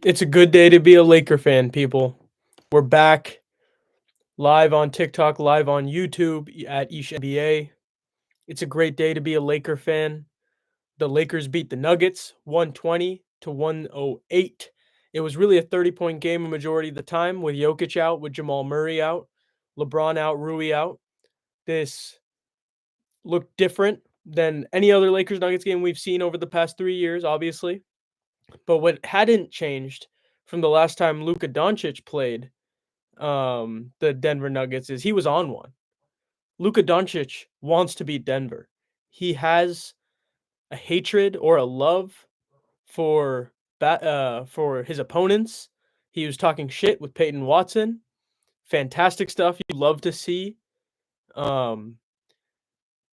It's a good day to be a Laker fan, people. We're back live on TikTok, live on YouTube at Ish NBA. It's a great day to be a Laker fan. The Lakers beat the Nuggets 120 to 108. It was really a 30-point game a majority of the time with Jokic out, with Jamal Murray out, LeBron out, Rui out. This looked different than any other Lakers Nuggets game we've seen over the past 3 years, obviously. But what hadn't changed from the last time Luka Doncic played the Denver Nuggets is he was on one. Luka Doncic wants to beat Denver. He has a hatred or a love for for his opponents. He was talking shit with Peyton Watson. Fantastic stuff you love to see. Um,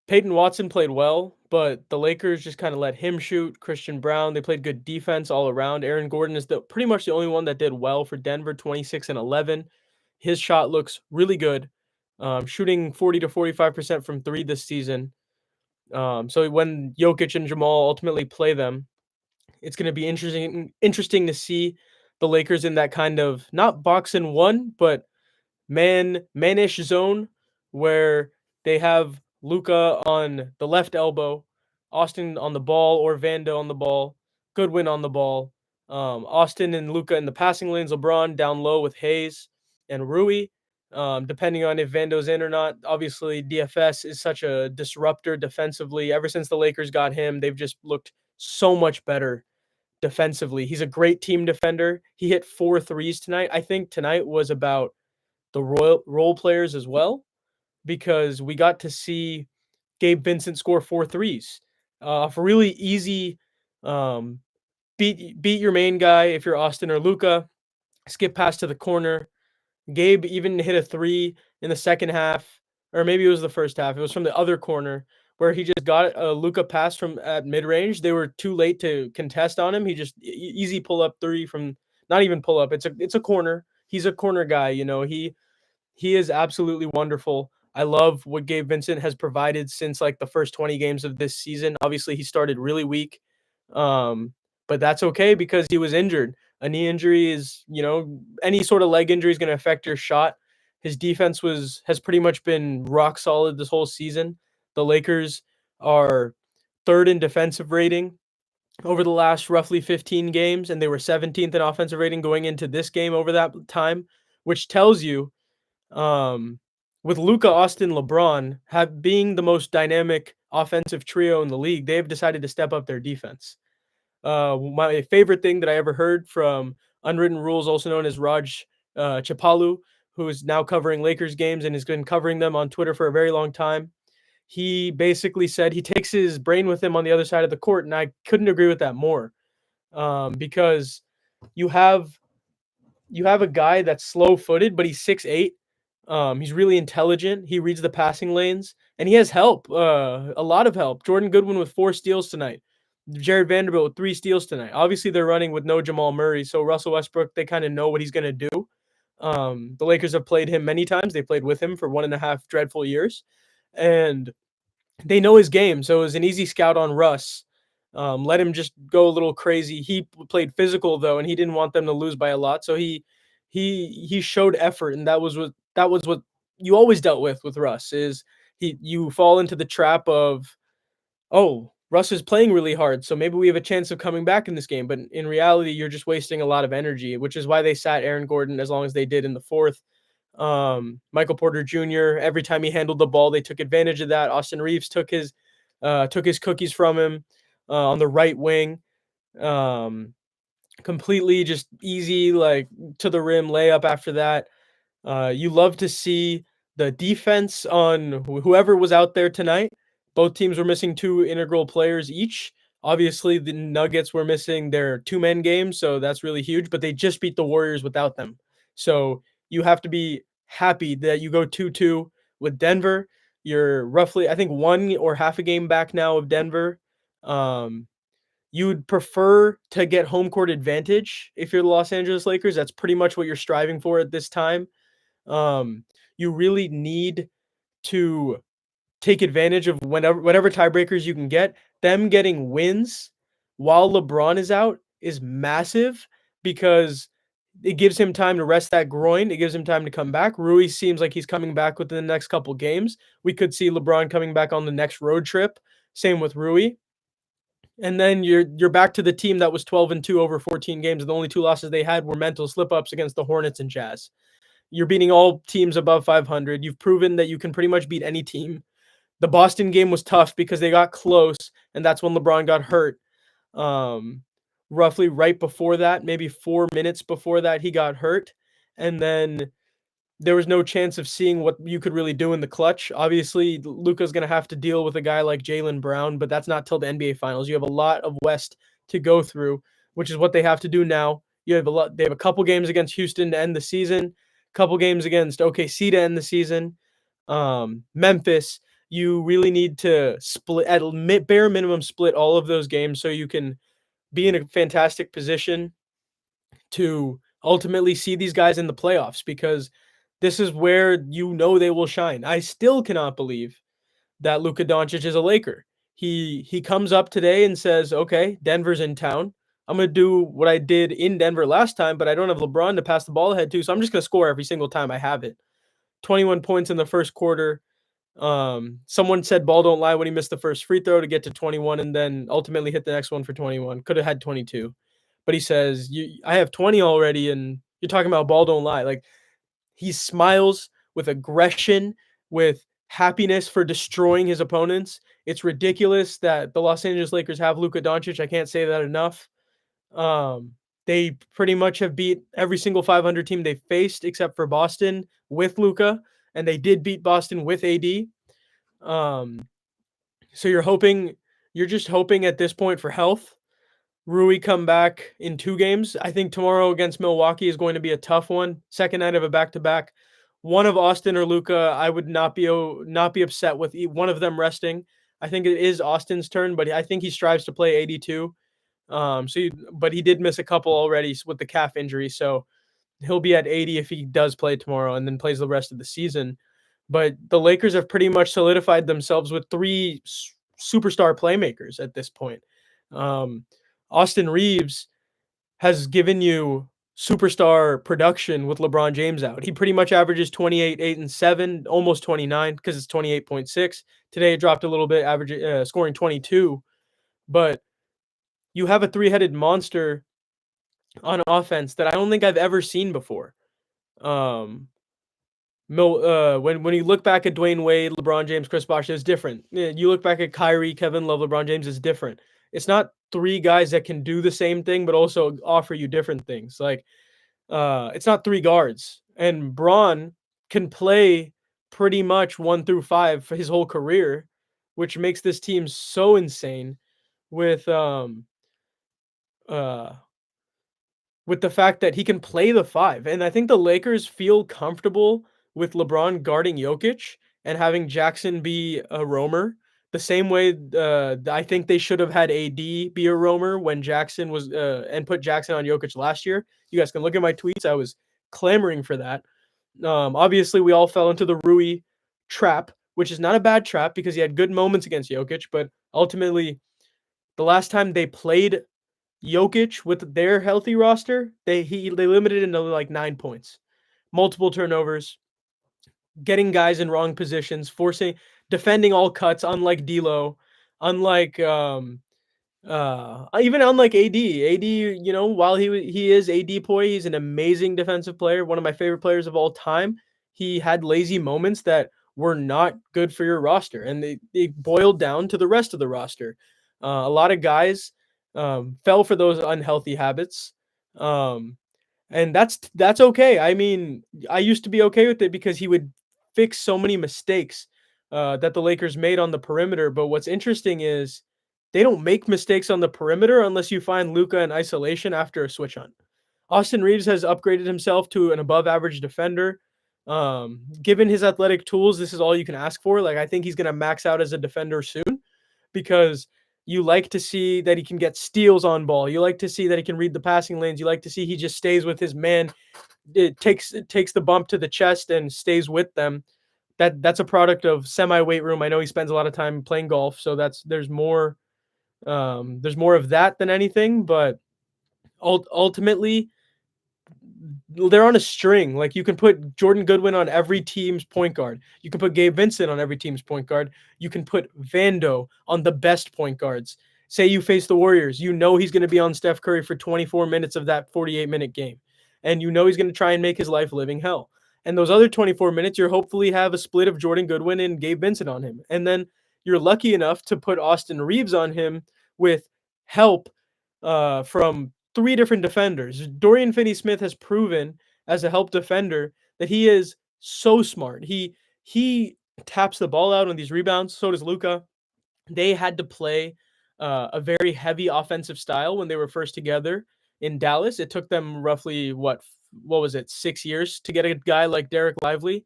Peyton Watson played well, but the Lakers just kind of let him shoot. Christian Brown, they played good defense all around. Aaron Gordon is pretty much the only one that did well for Denver, 26 and 11. His shot looks really good, shooting 40 to 45% from three this season. So when Jokic and Jamal ultimately play them, it's going to be interesting to see the Lakers in that kind of not box and one, but manish zone where they have Luka on the left elbow, Austin on the ball or Vando on the ball, Goodwin on the ball, Austin and Luka in the passing lanes, LeBron down low with Hayes and Rui. Depending on if Vando's in or not. Obviously, DFS is such a disruptor defensively. Ever since the Lakers got him, they've just looked so much better defensively. He's a great team defender. He hit 4 threes tonight. I think tonight was about the role players as well, because we got to see Gabe Vincent score 4 threes. For really easy um, beat your main guy if you're Austin or Luka, skip pass to the corner. Gabe even hit a 3 in the second half, or maybe it was the first half. It was from the other corner where he just got a Luka pass from at mid-range. They were too late to contest on him. He just easy pull-up 3 from, not even pull-up. It's a corner. He's a corner guy, he is absolutely wonderful. I love what Gabe Vincent has provided since like the first 20 games of this season. Obviously, he started really weak, um, but that's okay because he was injured. A knee injury is, any sort of leg injury is going to affect your shot. His defense has pretty much been rock solid this whole season. The Lakers are third in defensive rating over the last roughly 15 games, and they were 17th in offensive rating going into this game over that time, which tells you um, with Luka, Austin, LeBron being the most dynamic offensive trio in the league, they've decided to step up their defense. My favorite thing that I ever heard from Unwritten Rules, also known as Raj Chapalu, who is now covering Lakers games and has been covering them on Twitter for a very long time. He basically said he takes his brain with him on the other side of the court, and I couldn't agree with that more. Because you have a guy that's slow-footed, but he's 6'8". He's really intelligent. He reads the passing lanes, and he has help, a lot of help. Jordan Goodwin with 4 steals tonight. Jared Vanderbilt with 3 steals tonight. Obviously, they're running with no Jamal Murray, so Russell Westbrook, they kind of know what he's going to do. The Lakers have played him many times. They played with him for 1.5 dreadful years, and they know his game, so it was an easy scout on Russ. Let him just go a little crazy. He played physical though, and he didn't want them to lose by a lot. So he showed effort, and that was what you always dealt with Russ. Is you fall into the trap of, oh, Russ is playing really hard, so maybe we have a chance of coming back in this game. But in reality, you're just wasting a lot of energy, which is why they sat Aaron Gordon as long as they did in the fourth. Michael Porter Jr., every time he handled the ball, they took advantage of that. Austin Reaves took his cookies from him on the right wing. Completely just easy, like to the rim layup after that. You love to see the defense on whoever was out there tonight. Both teams were missing 2 integral players each. Obviously, the Nuggets were missing their 2-man game, so that's really huge, but they just beat the Warriors without them. So you have to be happy that you go 2-2 with Denver. You're roughly, I think, 1 or half a game back now of Denver. You would prefer to get home court advantage if you're the Los Angeles Lakers. That's pretty much what you're striving for at this time. You really need to take advantage of whatever tiebreakers you can get. Them getting wins while LeBron is out is massive because it gives him time to rest that groin. It gives him time to come back. Rui seems like he's coming back within the next couple games. We could see LeBron coming back on the next road trip. Same with Rui. And then you're back to the team that was 12-2 over 14 games. And the only two losses they had were mental slip-ups against the Hornets and Jazz. You're beating all teams above 500. You've proven that you can pretty much beat any team. The Boston game was tough because they got close, and that's when LeBron got hurt. Roughly right before that, maybe 4 minutes before that, he got hurt. And then there was no chance of seeing what you could really do in the clutch. Obviously, Luka's going to have to deal with a guy like Jaylen Brown, but that's not till the NBA Finals. You have a lot of West to go through, which is what they have to do now. They have a couple games against Houston to end the season, couple games against OKC to end the season. Memphis, you really need to split at bare minimum, split all of those games so you can be in a fantastic position to ultimately see these guys in the playoffs, because this is where they will shine. I still cannot believe that Luka Doncic is a Laker. He comes up today and says, okay, Denver's in town. I'm going to do what I did in Denver last time, but I don't have LeBron to pass the ball ahead to, so I'm just going to score every single time I have it. 21 points in the first quarter. Someone said ball don't lie when he missed the first free throw to get to 21 and then ultimately hit the next one for 21. Could have had 22. But he says, I have 20 already, and you're talking about ball don't lie. Like, he smiles with aggression, with happiness for destroying his opponents. It's ridiculous that the Los Angeles Lakers have Luka Doncic. I can't say that enough. They pretty much have beat every single 500 team they faced except for Boston with Luka, and they did beat Boston with AD. So you're just hoping at this point for health. Rui come back in 2 games. I think tomorrow against Milwaukee is going to be a tough one. Second night of a back-to-back. One of Austin or Luka, I would not be upset with one of them resting. I think it is Austin's turn, but I think he strives to play 82. But he did miss a couple already with the calf injury, so he'll be at 80 if he does play tomorrow and then plays the rest of the season. But the Lakers have pretty much solidified themselves with 3 superstar playmakers at this point. Austin Reaves has given you superstar production with LeBron James out. He pretty much averages 28, 8, and 7, almost 29 because it's 28.6. Today it dropped a little bit, scoring 22. But you have a 3-headed monster on offense that I don't think I've ever seen before. When you look back at Dwayne Wade, LeBron James, Chris Bosh, it's different. You look back at Kyrie, Kevin Love, LeBron James, is different. It's not 3 guys that can do the same thing, but also offer you different things. Like, it's not 3 guards. And Bron can play pretty much 1 through 5 for his whole career, which makes this team so insane with the fact that he can play the 5. And I think the Lakers feel comfortable with LeBron guarding Jokic and having Jackson be a roamer. The same way I think they should have had AD be a roamer when Jackson was and put Jackson on Jokic last year. You guys can look at my tweets. I was clamoring for that. Obviously, we all fell into the Rui trap, which is not a bad trap because he had good moments against Jokic. But ultimately, the last time they played Jokic with their healthy roster, they limited him to like 9 points, multiple turnovers, getting guys in wrong positions, defending all cuts, unlike D'Lo, unlike even unlike AD. AD, while he is AD poi, he's an amazing defensive player, one of my favorite players of all time. He had lazy moments that were not good for your roster, and they boiled down to the rest of the roster. A lot of guys fell for those unhealthy habits. And that's okay. I mean, I used to be okay with it because he would fix so many mistakes that the Lakers made on the perimeter. But what's interesting is they don't make mistakes on the perimeter unless you find Luka in isolation after a switch on. Austin Reaves has upgraded himself to an above average defender. Given his athletic tools, this is all you can ask for. Like, I think he's going to max out as a defender soon because you like to see that he can get steals on ball. You like to see that he can read the passing lanes. You like to see he just stays with his man. It takes the bump to the chest and stays with them. That's a product of semi-weight room. I know he spends a lot of time playing golf, so there's more of that than anything. But ultimately, they're on a string. Like, you can put Jordan Goodwin on every team's point guard. You can put Gabe Vincent on every team's point guard. You can put Vando on the best point guards. Say you face the Warriors, you know he's going to be on Steph Curry for 24 minutes of that 48-minute game. And you know he's going to try and make his life living hell. And those other 24 minutes, you're hopefully have a split of Jordan Goodwin and Gabe Vincent on him. And then you're lucky enough to put Austin Reaves on him with help from three different defenders. Dorian Finney-Smith has proven as a help defender that he is so smart. He taps the ball out on these rebounds. So does Luka. They had to play a very heavy offensive style when they were first together in Dallas. It took them roughly what was it, 6 years to get a guy like Derek Lively.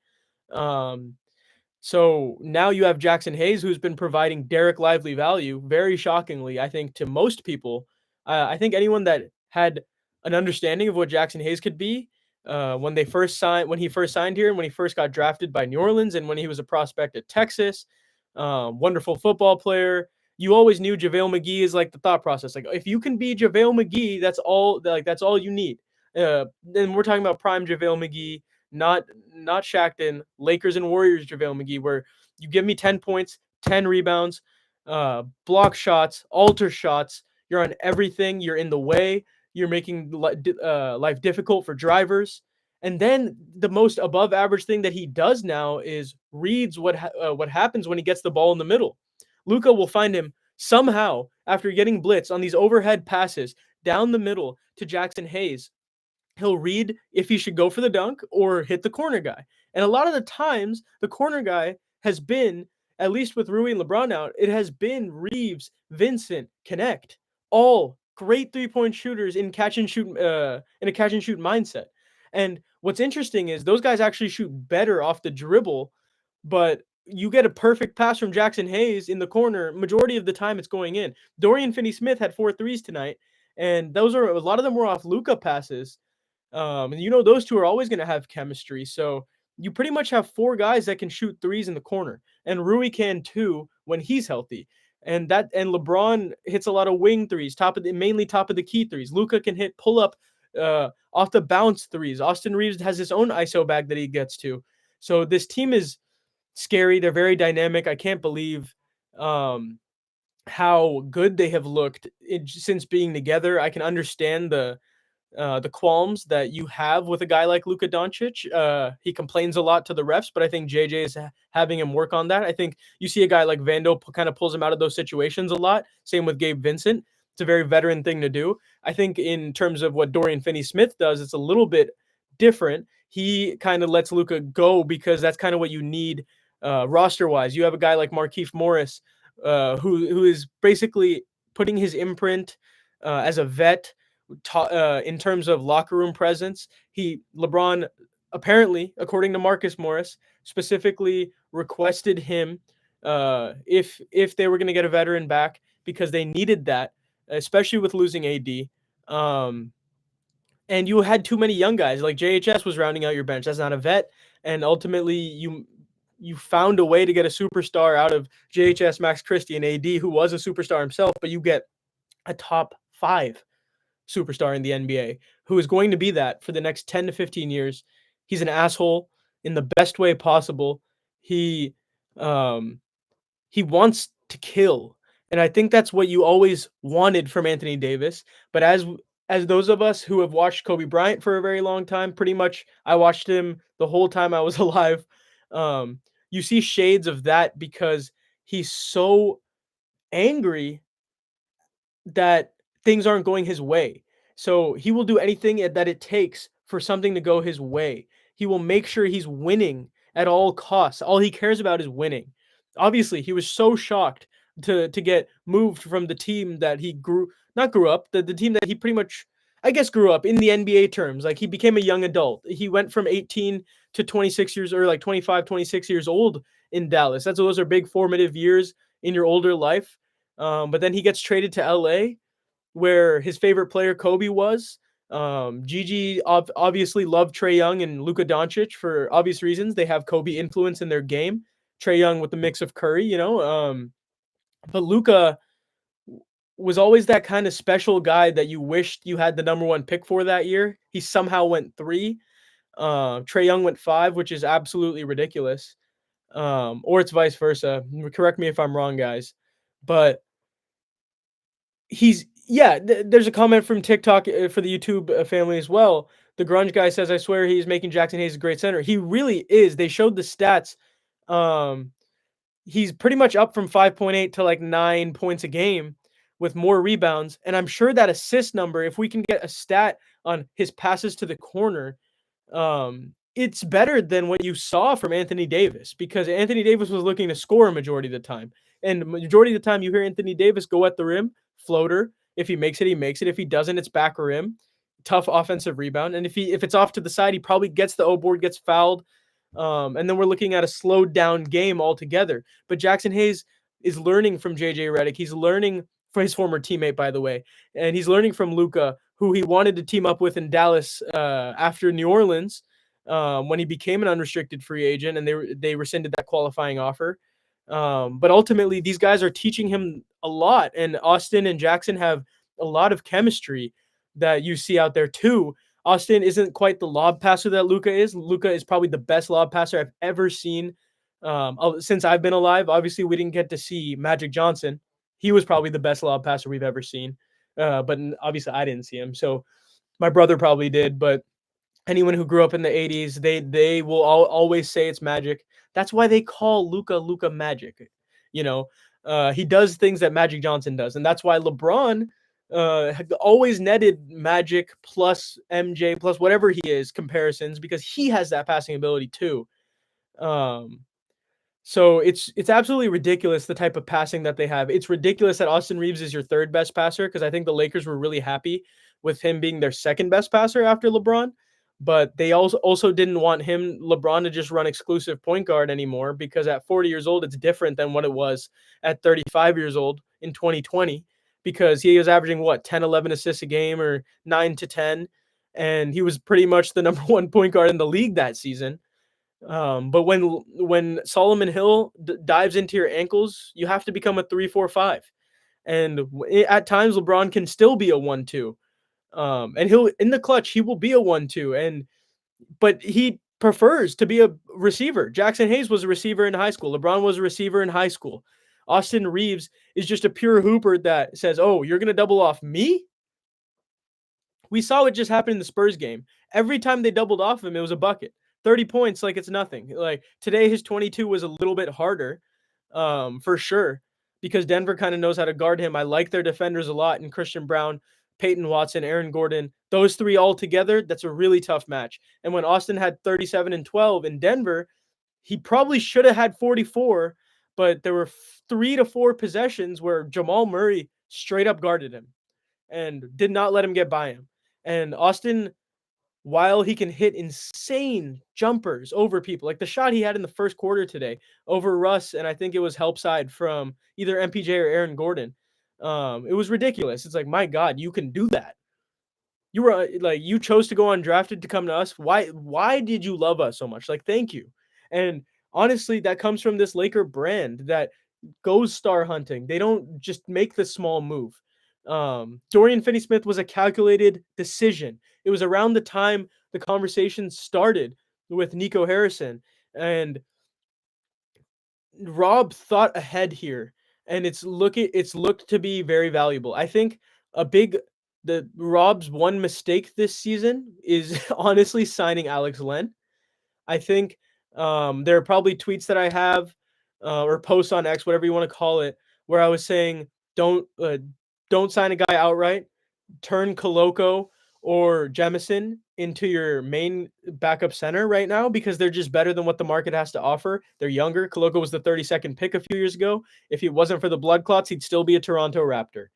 Um, so now you have Jackson Hayes, who's been providing Derek Lively value, very shockingly, I think, to most people. I think anyone that had an understanding of what Jackson Hayes could be when he first signed here, and when he first got drafted by New Orleans, and when he was a prospect at Texas, wonderful football player. You always knew JaVale McGee is like the thought process. Like, if you can be JaVale McGee, that's all. Like, that's all you need. Then we're talking about prime JaVale McGee, not Shackton, Lakers and Warriors JaVale McGee, where you give me 10 points, 10 rebounds, block shots, alter shots. You're on everything. You're in the way. You're making life difficult for drivers. And then the most above average thing that he does now is reads what happens when he gets the ball in the middle. Luka will find him somehow after getting blitz on these overhead passes down the middle to Jackson Hayes. He'll read if he should go for the dunk or hit the corner guy. And a lot of the times, the corner guy has been, at least with Rui and LeBron out, it has been Reaves, Vincent, Knecht, all great three-point shooters in a catch and shoot mindset. And what's interesting is those guys actually shoot better off the dribble, but you get a perfect pass from Jackson Hayes in the corner. Majority of the time, it's going in. Dorian Finney-Smith had 4 threes tonight, and a lot of them were off Luka passes. And you know those two are always going to have chemistry. So you pretty much have 4 guys that can shoot threes in the corner, and Rui can too when he's healthy. And LeBron hits a lot of wing threes, mainly top of the key threes. Luka can hit pull up off the bounce threes. Austin Reaves has his own ISO bag that he gets to. So this team is scary. They're very dynamic. I can't believe how good they have looked since being together. I can understand the qualms that you have with a guy like Luka Doncic. He complains a lot to the refs, but I think JJ is having him work on that. I think you see a guy like Vando kind of pulls him out of those situations a lot. Same with Gabe Vincent. It's a very veteran thing to do. I think in terms of what Dorian Finney-Smith does, it's a little bit different. He kind of lets Luka go because that's kind of what you need roster-wise. You have a guy like Markieff Morris who is basically putting his imprint as a vet in terms of locker room presence. LeBron apparently, according to Marcus Morris, specifically requested him if they were going to get a veteran back because they needed that, especially with losing AD. And you had too many young guys. Like JHS was rounding out your bench. That's not a vet. And ultimately, you found a way to get a superstar out of JHS, Max Christie, and AD, who was a superstar himself, but you get a top 5 superstar in the NBA who is going to be that for the next 10 to 15 years. He's an asshole in the best way possible. He wants to kill. And I think that's what you always wanted from Anthony Davis. But as those of us who have watched Kobe Bryant for a very long time, pretty much I watched him the whole time I was alive. You see shades of that because he's so angry that things aren't going his way. So he will do anything that it takes for something to go his way. He will make sure he's winning at all costs. All he cares about is winning. Obviously, he was so shocked to get moved from the team that he grew up, the team that he pretty much, I guess, grew up in the NBA terms. Like, he became a young adult. He went from 18 to 26 years, or like 25, 26 years old in Dallas. Those are big formative years in your older life. But then he gets traded to LA, where his favorite player Kobe was. Gigi obviously loved Trae Young and Luka Doncic for obvious reasons. They have Kobe influence in their game. Trae Young with the mix of Curry, But Luka was always that kind of special guy that you wished you had the number one pick for that year. He somehow went 3. Trae Young went 5, which is absolutely ridiculous. Or it's vice versa. Correct me if I'm wrong, guys. But there's a comment from TikTok for the YouTube family as well. The grunge guy says, "I swear he's making Jackson Hayes a great center." He really is. They showed the stats. Um, he's pretty much up from 5.8 to like 9 points a game with more rebounds. And I'm sure that assist number, if we can get a stat on his passes to the corner, it's better than what you saw from Anthony Davis, because Anthony Davis was looking to score a majority of the time. And majority of the time you hear Anthony Davis go at the rim, floater. If he makes it, he makes it. If he doesn't, it's back rim. Tough offensive rebound. And if it's off to the side, he probably gets the O board, gets fouled. And then we're looking at a slowed down game altogether. But Jackson Hayes is learning from JJ Redick. He's learning from his former teammate, by the way. And he's learning from Luka, who he wanted to team up with in Dallas after New Orleans when he became an unrestricted free agent, and they rescinded that qualifying offer. But ultimately, these guys are teaching him a lot, and Austin and Jackson have a lot of chemistry that you see out there too. Austin isn't quite the lob passer that Luka is. Luka is probably the best lob passer I've ever seen since I've been alive. Obviously, we didn't get to see Magic Johnson. He was probably the best lob passer we've ever seen. But obviously, I didn't see him. So my brother probably did. But anyone who grew up in the 80s, they will always say it's Magic. That's why they call Luka Magic. He does things that Magic Johnson does. And that's why LeBron always netted Magic plus MJ plus whatever he is comparisons, because he has that passing ability too. So it's absolutely ridiculous the type of passing that they have. It's ridiculous that Austin Reaves is your third best passer, because I think the Lakers were really happy with him being their second best passer after LeBron. But they also didn't want LeBron, to just run exclusive point guard anymore, because at 40 years old, it's different than what it was at 35 years old in 2020, because he was averaging 10, 11 assists a game, or 9 to 10. And he was pretty much the number one point guard in the league that season. But when Solomon Hill dives into your ankles, you have to become a 3-4-5. And at times LeBron can still be a 1-2. And he'll, in the clutch, he will be a 1-2. But he prefers to be a receiver. Jackson Hayes was a receiver in high school. LeBron was a receiver in high school. Austin Reaves is just a pure hooper that says, "Oh, you're going to double off me?" We saw what just happened in the Spurs game. Every time they doubled off him, it was a bucket. 30 points like it's nothing. Like today, his 22 was a little bit harder, for sure, because Denver kind of knows how to guard him. I like their defenders a lot, and Christian Brown, Peyton Watson, Aaron Gordon, those three all together, that's a really tough match. And when Austin had 37 and 12 in Denver, he probably should have had 44, but there were 3 to 4 possessions where Jamal Murray straight up guarded him and did not let him get by him. And Austin, while he can hit insane jumpers over people, like the shot he had in the first quarter today over Russ, and I think it was help side from either MPJ or Aaron Gordon. It was ridiculous. It's like, my God, you can do that. You were like, you chose to go undrafted to come to us. Why did you love us so much? Like, thank you. And honestly, that comes from this Laker brand that goes star hunting. They don't just make the small move. Dorian Finney-Smith was a calculated decision. It was around the time the conversation started with Nico Harrison, and Rob thought ahead here, and it's looked to be very valuable. I think the Rob's one mistake this season is honestly signing Alex Len. I think there are probably tweets that I have or posts on X, whatever you want to call it, where I was saying don't sign a guy outright. Turn Koloko or Jemison into your main backup center right now, because they're just better than what the market has to offer. They're younger. Koloko was the 32nd pick a few years ago. If it wasn't for the blood clots, he'd still be a Toronto Raptor,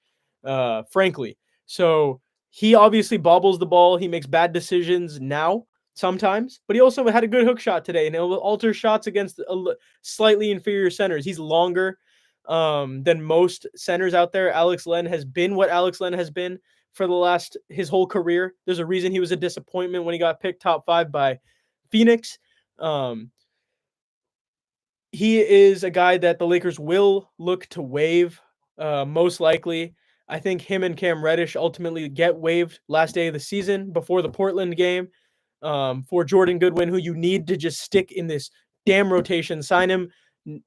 frankly. So he obviously bobbles the ball. He makes bad decisions now sometimes, but he also had a good hook shot today, and he'll alter shots against slightly inferior centers. He's longer than most centers out there. Alex Len has been what Alex Len has been for his whole career. There's a reason he was a disappointment when he got picked top 5 by Phoenix. He is a guy that the Lakers will look to waive, most likely. I think him and Cam Reddish ultimately get waived last day of the season before the Portland game. For Jordan Goodwin, who you need to just stick in this damn rotation, sign him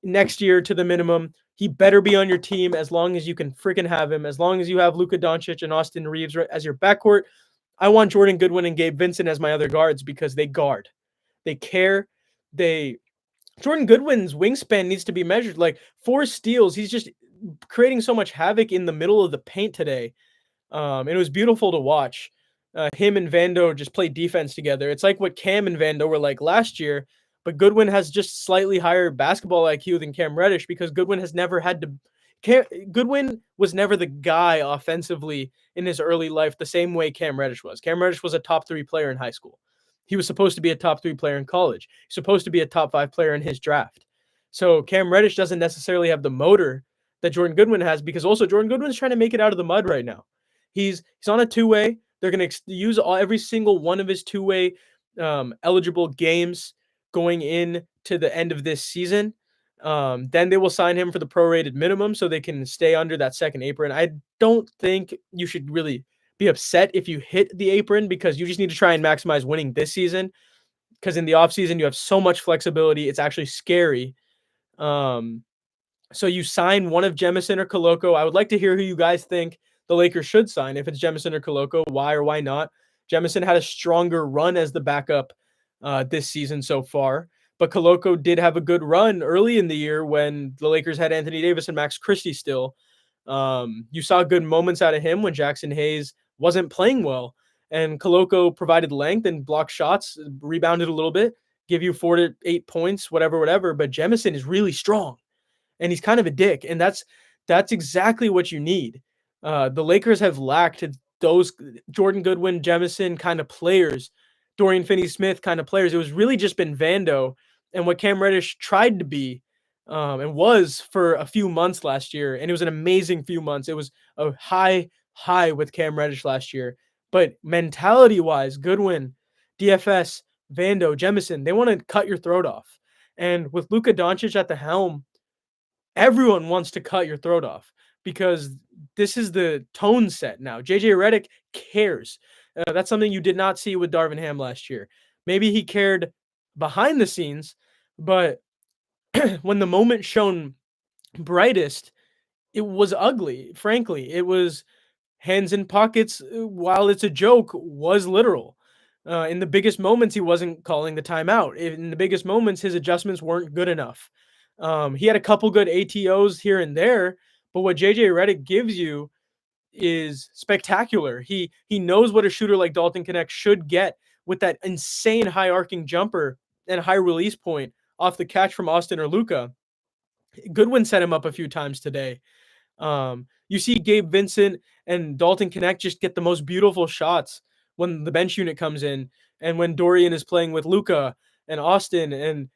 next year to the minimum. He better be on your team as long as you can freaking have him. As long as you have Luka Doncic and Austin Reaves as your backcourt, I want Jordan Goodwin and Gabe Vincent as my other guards because they guard, they care, they. Jordan Goodwin's wingspan needs to be measured. Like 4 steals, he's just creating so much havoc in the middle of the paint today. It was beautiful to watch. Him and Vando just play defense together. It's like what Cam and Vando were like last year, but Goodwin has just slightly higher basketball IQ than Cam Reddish because Goodwin has never had to. Goodwin was never the guy offensively in his early life the same way Cam Reddish was. Cam Reddish was a top 3 player in high school. He was supposed to be a top 3 player in college. He's supposed to be a top 5 player in his draft. So Cam Reddish doesn't necessarily have the motor that Jordan Goodwin has because also Jordan Goodwin's trying to make it out of the mud right now. He's on a 2-way. They're going to use every single one of his 2-way eligible games going in to the end of this season. Then they will sign him for the prorated minimum so they can stay under that second apron. I don't think you should really be upset if you hit the apron because you just need to try and maximize winning this season because in the offseason you have so much flexibility. It's actually scary. So you sign one of Jemison or Koloko. I would like to hear who you guys think the Lakers should sign. If it's Jemison or Koloko, why or why not? Jemison had a stronger run as the backup this season so far, but Koloko did have a good run early in the year when the Lakers had Anthony Davis and Max Christie still. You saw good moments out of him when Jackson Hayes wasn't playing well, and Koloko provided length and blocked shots, rebounded a little bit, give you 4 to 8 points, whatever. But Jemison is really strong, and he's kind of a dick, and that's exactly what you need. The Lakers have lacked those Jordan Goodwin, Jemison kind of players, Dorian Finney-Smith kind of players. It was really just been Vando and what Cam Reddish tried to be and was for a few months last year, and it was an amazing few months. It was a high with Cam Reddish last year, but mentality-wise, Goodwin, DFS, Vando, Jemison, they want to cut your throat off. And with Luka Doncic at the helm, everyone wants to cut your throat off because this is the tone set now. JJ Redick cares. That's something you did not see with Darvin Ham last year. Maybe he cared behind the scenes, but when the moment shone brightest, it was ugly. Frankly, it was hands in pockets. While it's a joke, was literal. In the biggest moments, he wasn't calling the timeout. In the biggest moments, his adjustments weren't good enough. He had a couple good ATOs here and there, but what JJ Redick gives you is spectacular. He knows what a shooter like Dalton Knecht should get with that insane high arcing jumper and high release point off the catch from Austin or Luka. Goodwin set him up a few times today. You see Gabe Vincent and Dalton Knecht just get the most beautiful shots when the bench unit comes in and when Dorian is playing with Luka and Austin, and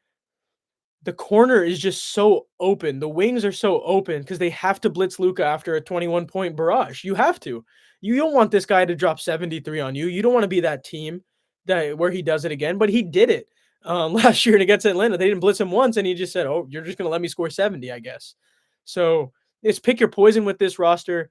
the corner is just so open. The wings are so open because they have to blitz Luka after a 21-point barrage. You have to. You don't want this guy to drop 73 on you. You don't want to be that team where he does it again, but he did it last year against Atlanta. They didn't blitz him once, and he just said, oh, you're just going to let me score 70, I guess. So it's pick your poison with this roster.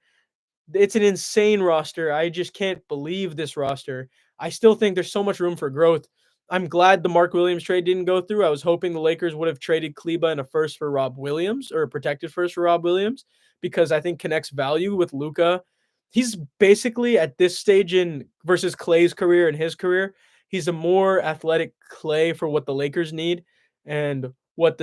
It's an insane roster. I just can't believe this roster. I still think there's so much room for growth. I'm glad the Mark Williams trade didn't go through. I was hoping the Lakers would have traded Kleba and a first for Rob Williams, or a protected first for Rob Williams, because I think Knecht's value with Luka, he's basically at this stage in versus Klay's career and his career, he's a more athletic Klay for what the Lakers need and what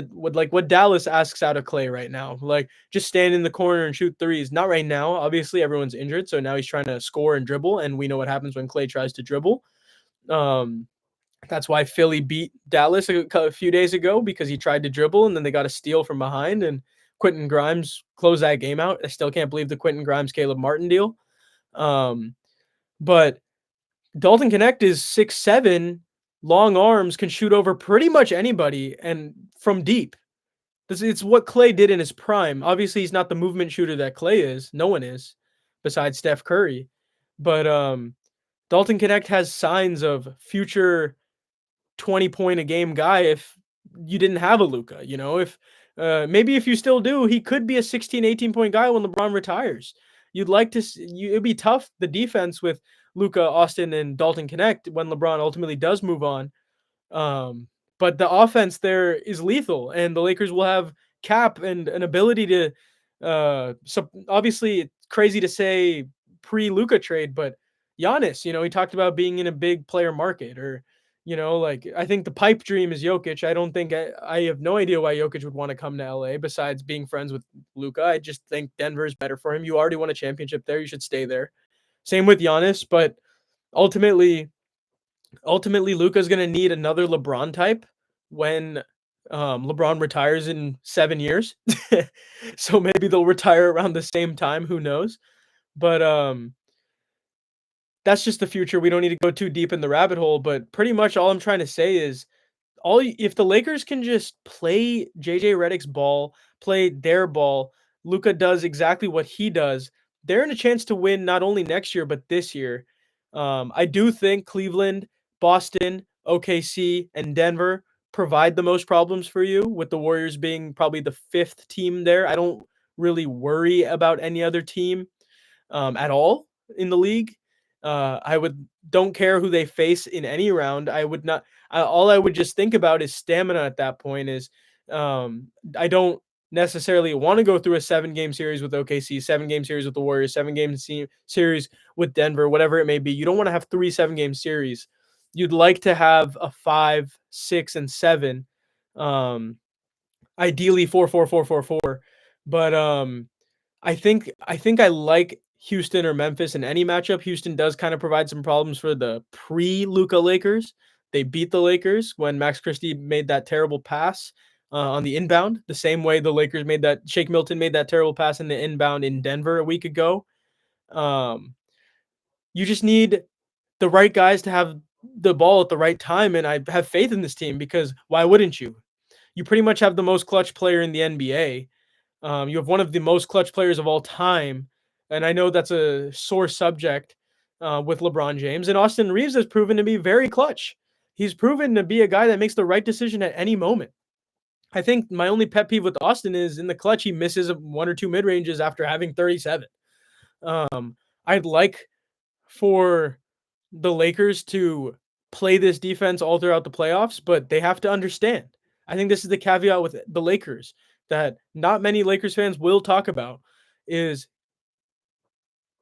Dallas asks out of Klay right now. Like, just stand in the corner and shoot threes. Not right now. Obviously, everyone's injured, so now he's trying to score and dribble, and we know what happens when Klay tries to dribble. That's why Philly beat Dallas a few days ago, because he tried to dribble and then they got a steal from behind, and Quentin Grimes closed that game out. I still can't believe the Quentin Grimes, Caleb Martin deal. But Dalton Knecht is 6'7", long arms, can shoot over pretty much anybody and from deep. It's what Klay did in his prime. Obviously, he's not the movement shooter that Klay is. No one is besides Steph Curry. But Dalton Knecht has signs of future 20-point a game guy if you didn't have a Luka. If maybe if you still do, he could be a 16, 18-point guy when LeBron retires. you'd like to it'd be tough, the defense with Luka, Austin, and Dalton Knecht when LeBron ultimately does move on. Um, but the offense there is lethal, and the Lakers will have cap and an ability to. So obviously, it's crazy to say pre-Luka trade, but Giannis, he talked about being in a big player market, or like I think the pipe dream is Jokic. I don't think I have no idea why Jokic would want to come to LA besides being friends with Luka. I just think Denver is better for him. You already won a championship there. You should stay there. Same with Giannis, but ultimately Luka's going to need another LeBron type when LeBron retires in 7 years. So maybe they'll retire around the same time, who knows? But that's just the future. We don't need to go too deep in the rabbit hole, but pretty much all I'm trying to say is if the Lakers can just play JJ Redick's ball, play their ball, Luka does exactly what he does, they're in a chance to win not only next year but this year. I do think Cleveland, Boston, OKC, and Denver provide the most problems for you, with the Warriors being probably the fifth team there. I don't really worry about any other team at all in the league. I would don't care who they face in any round. I would not. All I would just think about is stamina at that point. I don't necessarily want to go through a 7-game series with OKC, 7-game series with the Warriors, 7-game series with Denver, whatever it may be. You don't want to have 3 7-game series. You'd like to have a 5, 6, and 7. Ideally 4, 4, 4, 4, 4. But I think I like Houston or Memphis in any matchup. Houston does kind of provide some problems for the pre-Luka Lakers. They beat the Lakers when Max Christie made that terrible pass on the inbound, the same way the Lakers Shake Milton made that terrible pass in the inbound in Denver a week ago. You just need the right guys to have the ball at the right time, and I have faith in this team because why wouldn't you? You pretty much have the most clutch player in the NBA. You have one of the most clutch players of all time, and I know that's a sore subject with LeBron James. And Austin Reaves has proven to be very clutch. He's proven to be a guy that makes the right decision at any moment. I think my only pet peeve with Austin is in the clutch he misses 1 or 2 mid ranges after having 37. I'd like for the Lakers to play this defense all throughout the playoffs, but they have to understand. I think this is the caveat with the Lakers that not many Lakers fans will talk about is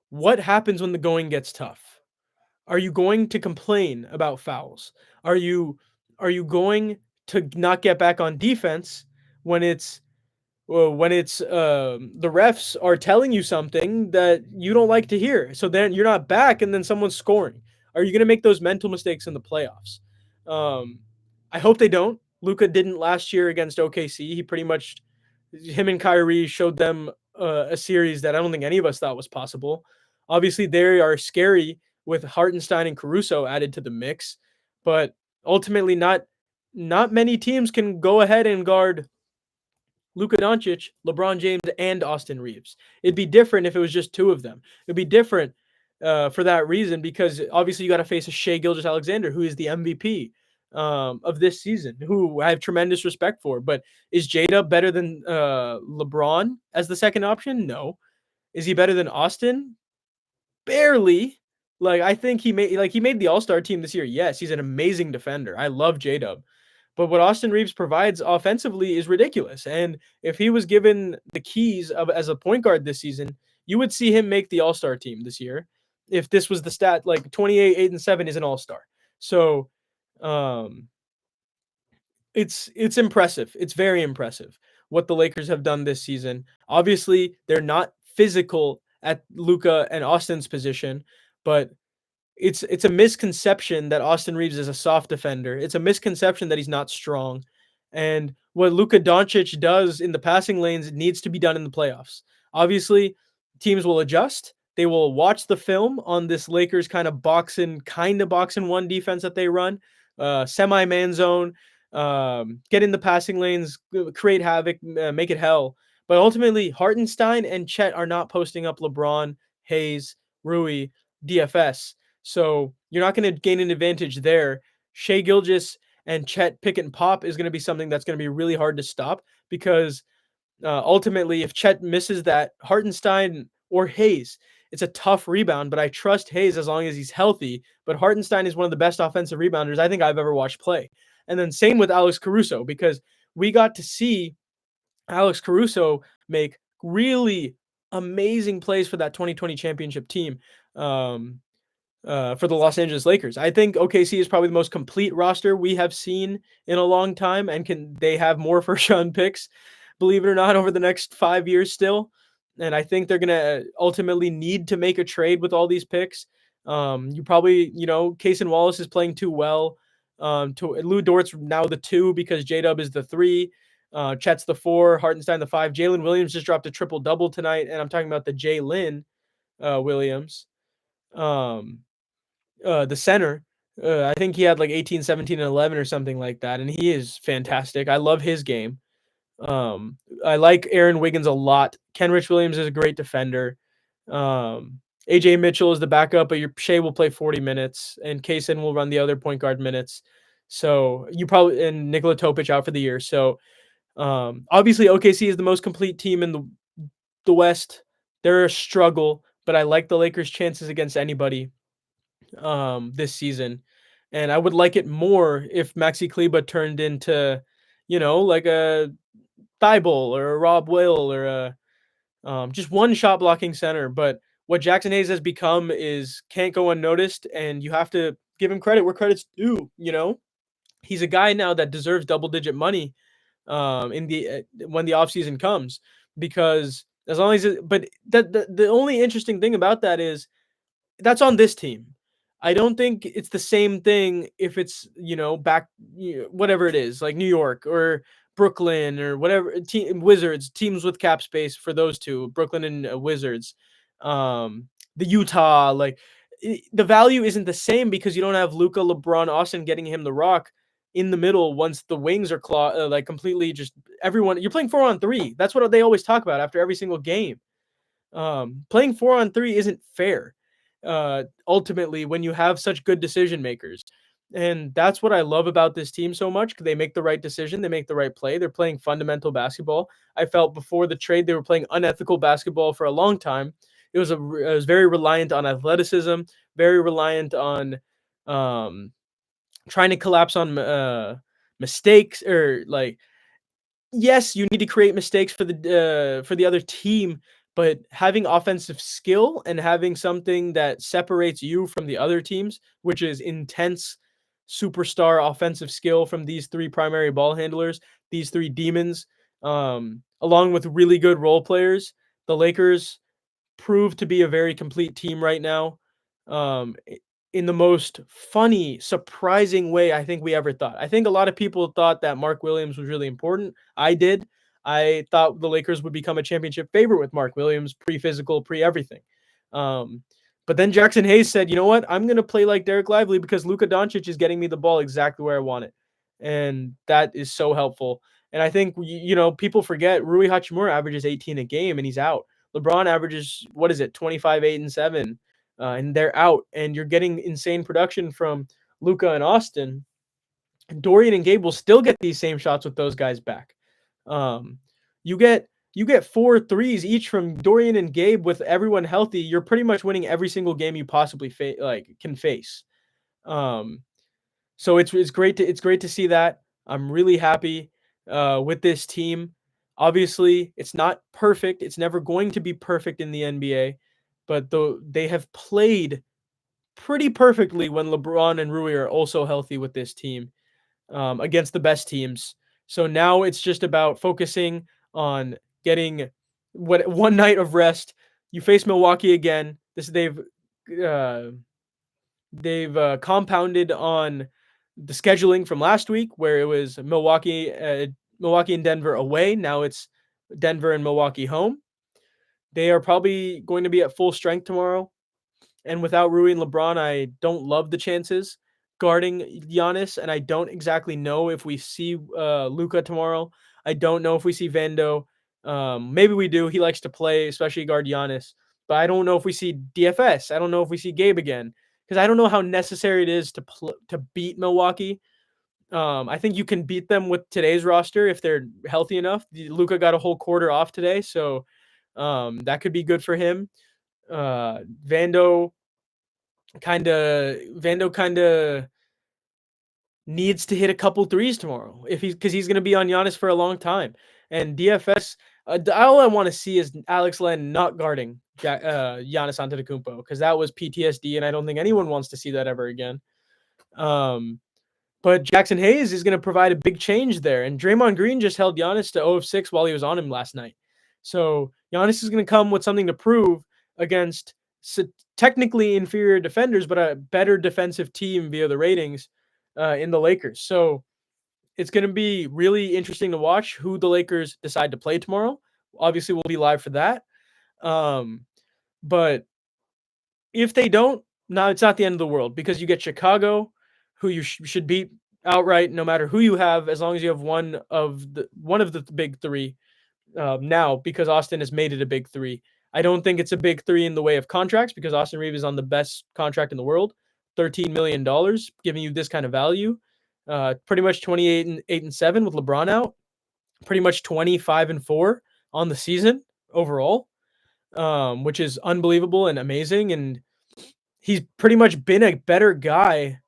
what happens when the going gets tough. Are you going to complain about fouls? Are you going to not get back on defense when the refs are telling you something that you don't like to hear? So then you're not back, and then someone's scoring. Are you going to make those mental mistakes in the playoffs? I hope they don't. Luka didn't last year against OKC. He pretty much, him and Kyrie showed them a series that I don't think any of us thought was possible. Obviously, they are scary with Hartenstein and Caruso added to the mix, but ultimately, not many teams can go ahead and guard Luka Doncic, LeBron James, and Austin Reaves. It'd be different if it was just 2 of them. It'd be different for that reason because obviously you got to face a Shai Gilgeous-Alexander, who is the MVP of this season, who I have tremendous respect for. But is Jada better than LeBron as the second option? No. Is he better than Austin? Barely. I think he made the All-Star team this year. Yes, he's an amazing defender. I love J-Dub. But what Austin Reaves provides offensively is ridiculous. And if he was given the keys as a point guard this season, you would see him make the All-Star team this year. If this was the stat, 28, 8, and 7 is an All-Star. So it's impressive. It's very impressive what the Lakers have done this season. Obviously, they're not physical at Luka and Austin's position, but it's a misconception that Austin Reaves is a soft defender. It's a misconception that he's not strong. And what Luka Doncic does in the passing lanes needs to be done in the playoffs. Obviously, teams will adjust. They will watch the film on this Lakers kind of box and one defense that they run, semi-man zone, get in the passing lanes, create havoc, make it hell. But ultimately, Hartenstein and Chet are not posting up LeBron, Hayes, Rui, DFS. So you're not going to gain an advantage there. Shai Gilgeous and Chet pick and pop is going to be something that's going to be really hard to stop because ultimately, if Chet misses that, Hartenstein or Hayes. It's a tough rebound, but I trust Hayes as long as he's healthy. But Hartenstein is one of the best offensive rebounders I think I've ever watched play. And then same with Alex Caruso, because we got to see Alex Caruso make really amazing plays for that 2020 championship team. Um, for the Los Angeles Lakers. I think OKC is probably the most complete roster we have seen in a long time, and they have more first round picks, believe it or not, over the next 5 years still. And I think they're gonna ultimately need to make a trade with all these picks. You probably, Cason Wallace is playing too well. To Lou Dort's now the 2 because J Dub is the 3. Chet's the 4, Hartenstein the 5. Jalen Williams just dropped a triple double tonight, and I'm talking about the Jalen Williams. The center. I think he had like 18, 17, and 11 or something like that, and he is fantastic. I love his game. I like Aaron Wiggins a lot. Kenrich Williams is a great defender. AJ Mitchell is the backup, but your Shea will play 40 minutes, and Kaysen will run the other point guard minutes. So and Nikola Topic out for the year. So obviously OKC is the most complete team in the West. They're a struggle, but I like the Lakers' chances against anybody this season. And I would like it more if Maxi Kleba turned into, like a Thibault or a Rob Will or just one shot blocking center. But what Jackson Hayes has become is can't go unnoticed, and you have to give him credit where credit's due. He's a guy now that deserves double digit money in the when the offseason comes, because as long as but the only interesting thing about that is that's on this team. I don't think it's the same thing if it's, back, whatever it is, like New York or Brooklyn or whatever, Wizards, teams with cap space for those two, Brooklyn and Wizards, the Utah, like the value isn't the same because you don't have Luka, LeBron, Austin getting him the rock in the middle once the wings are like completely just everyone. You're playing 4-on-3. That's what they always talk about after every single game. Playing 4-on-3 isn't fair. Ultimately, when you have such good decision makers, and that's what I love about this team so much. Because they make the right decision, they make the right play. They're playing fundamental basketball. I felt before the trade they were playing unethical basketball for a long time. It was very reliant on athleticism, very reliant on trying to collapse on mistakes, or like, yes, you need to create mistakes for the other team, but having offensive skill and having something that separates you from the other teams, which is intense superstar offensive skill from these 3 primary ball handlers, these 3 demons, along with really good role players. The Lakers prove to be a very complete team right now. Um, in the most funny, surprising way I think we ever thought. I think a lot of people thought that Mark Williams was really important. I did. I thought the Lakers would become a championship favorite with Mark Williams, pre-physical, pre-everything. But then Jackson Hayes said, you know what? I'm going to play like Derek Lively because Luka Doncic is getting me the ball exactly where I want it. And that is so helpful. And I think, people forget Rui Hachimura averages 18 a game and he's out. LeBron averages, 25, 8, and 7. And they're out, and you're getting insane production from Luka and Austin. Dorian and Gabe will still get these same shots with those guys back. You get 4 threes each from Dorian and Gabe with everyone healthy. You're pretty much winning every single game you possibly can face. So it's great to see that. I'm really happy with this team. Obviously, it's not perfect. It's never going to be perfect in the NBA, but they have played pretty perfectly when LeBron and Rui are also healthy with this team against the best teams. So now it's just about focusing on getting one night of rest. You face Milwaukee again. They've compounded on the scheduling from last week, where it was Milwaukee and Denver away. Now it's Denver and Milwaukee home. They are probably going to be at full strength tomorrow. And without Rui and LeBron, I don't love the chances guarding Giannis. And I don't exactly know if we see Luka tomorrow. I don't know if we see Vando. Maybe we do. He likes to play, especially guard Giannis. But I don't know if we see DFS. I don't know if we see Gabe again, because I don't know how necessary it is to beat Milwaukee. I think you can beat them with today's roster if they're healthy enough. Luka got a whole quarter off today, so That could be good for him. Vando kind of needs to hit a couple threes tomorrow because he's going to be on Giannis for a long time. And DFS, all I want to see is Alex Len not guarding Giannis Antetokounmpo, because that was PTSD, and I don't think anyone wants to see that ever again. But Jackson Hayes is going to provide a big change there, and Draymond Green just held Giannis to 0 of 6 while he was on him last night. So Giannis is going to come with something to prove against technically inferior defenders, but a better defensive team via the ratings in the Lakers. So it's going to be really interesting to watch who the Lakers decide to play tomorrow. Obviously, we'll be live for that. But if they don't, no, it's not the end of the world, because you get Chicago, who you should beat outright, no matter who you have, as long as you have one of the big three. Now, because Austin has made it a big three. I don't think it's a big three in the way of contracts, because Austin Reaves is on the best contract in the world, $13 million, giving you this kind of value. Pretty much 28-8-7 with LeBron out, pretty much 25-4 on the season overall, which is unbelievable and amazing. And he's pretty much been a better guy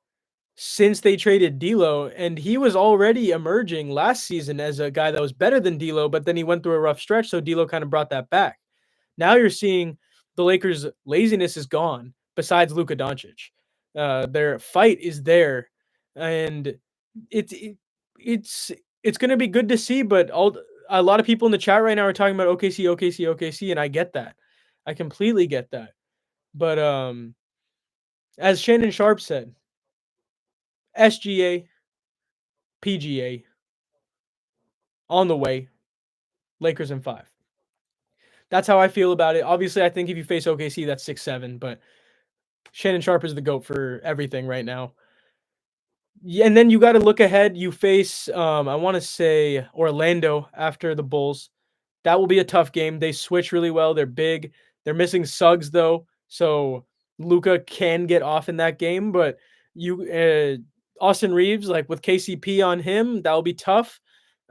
since they traded D'Lo, and he was already emerging last season as a guy that was better than D'Lo, but then he went through a rough stretch, so D'Lo kind of brought that back. Now you're seeing the Lakers' laziness is gone, besides Luka Doncic. Their fight is there, and it's going to be good to see, but a lot of people in the chat right now are talking about OKC, and I get that. I completely get that. But as Shannon Sharp said, SGA, PGA, on the way, Lakers in 5. That's how I feel about it. Obviously, I think if you face OKC, that's 6-7, but Shannon Sharp is the GOAT for everything right now. Yeah, and then you got to look ahead. You face, I want to say, Orlando after the Bulls. That will be a tough game. They switch really well. They're big. They're missing Suggs, though, so Luka can get off in that game. But Austin Reaves, like with KCP on him, that will be tough.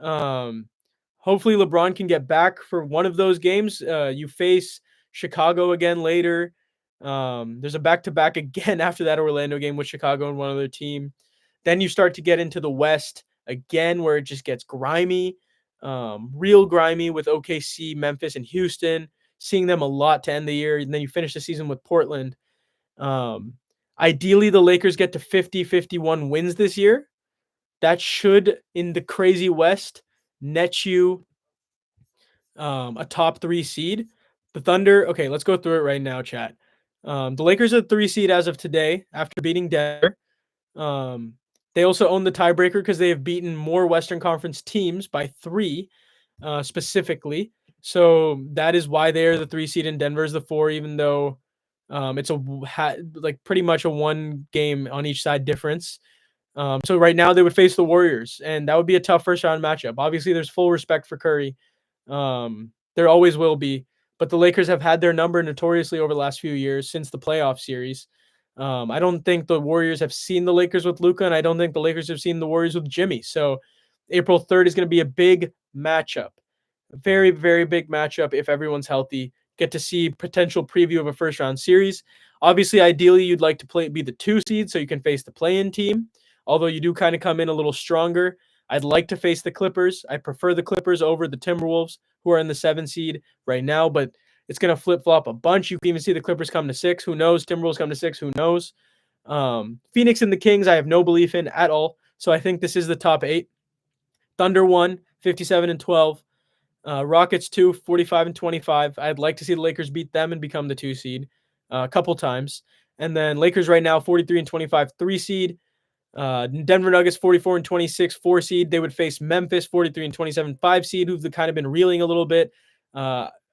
Hopefully LeBron can get back for one of those games. You face Chicago again later. There's a back-to-back again after that Orlando game with Chicago and one other team. Then you start to get into the West again, where it just gets grimy, real grimy, with OKC, Memphis, and Houston. Seeing them a lot to end the year. And then you finish the season with Portland. Ideally, the Lakers get to 50-51 wins this year. That should, in the crazy West, net you a top 3 seed. The Thunder, okay, let's go through it right now, chat. The Lakers are 3 seed as of today after beating Denver. They also own the tiebreaker because they have beaten more Western Conference teams by 3 specifically. So that is why they are the 3 seed and Denver is the 4, even though it's pretty much a 1 game on each side difference. So right now they would face the Warriors, and that would be a tough first round matchup. Obviously, there's full respect for Curry. There always will be, but the Lakers have had their number notoriously over the last few years since the playoff series. I don't think the Warriors have seen the Lakers with Luka, and I don't think the Lakers have seen the Warriors with Jimmy. So April 3rd is going to be a big matchup. A very, very big matchup if everyone's healthy. Get to see potential preview of a first round series. Obviously, ideally, you'd like to be the 2 seed so you can face the play-in team. Although you do kind of come in a little stronger. I'd like to face the Clippers. I prefer the Clippers over the Timberwolves, who are in the 7 seed right now, but it's going to flip-flop a bunch. You can even see the Clippers come to 6. Who knows? Timberwolves come to 6. Who knows? Phoenix and the Kings, I have no belief in at all. So I think this is the top 8. Thunder 1, 57-12. Rockets 2, 45-25. I'd like to see the Lakers beat them and become the 2 seed a couple times. And then Lakers right now, 43-25, 3 seed. Denver Nuggets 44-26, 4 seed. They would face Memphis 43-27, 5 seed, who've kind of been reeling a little bit.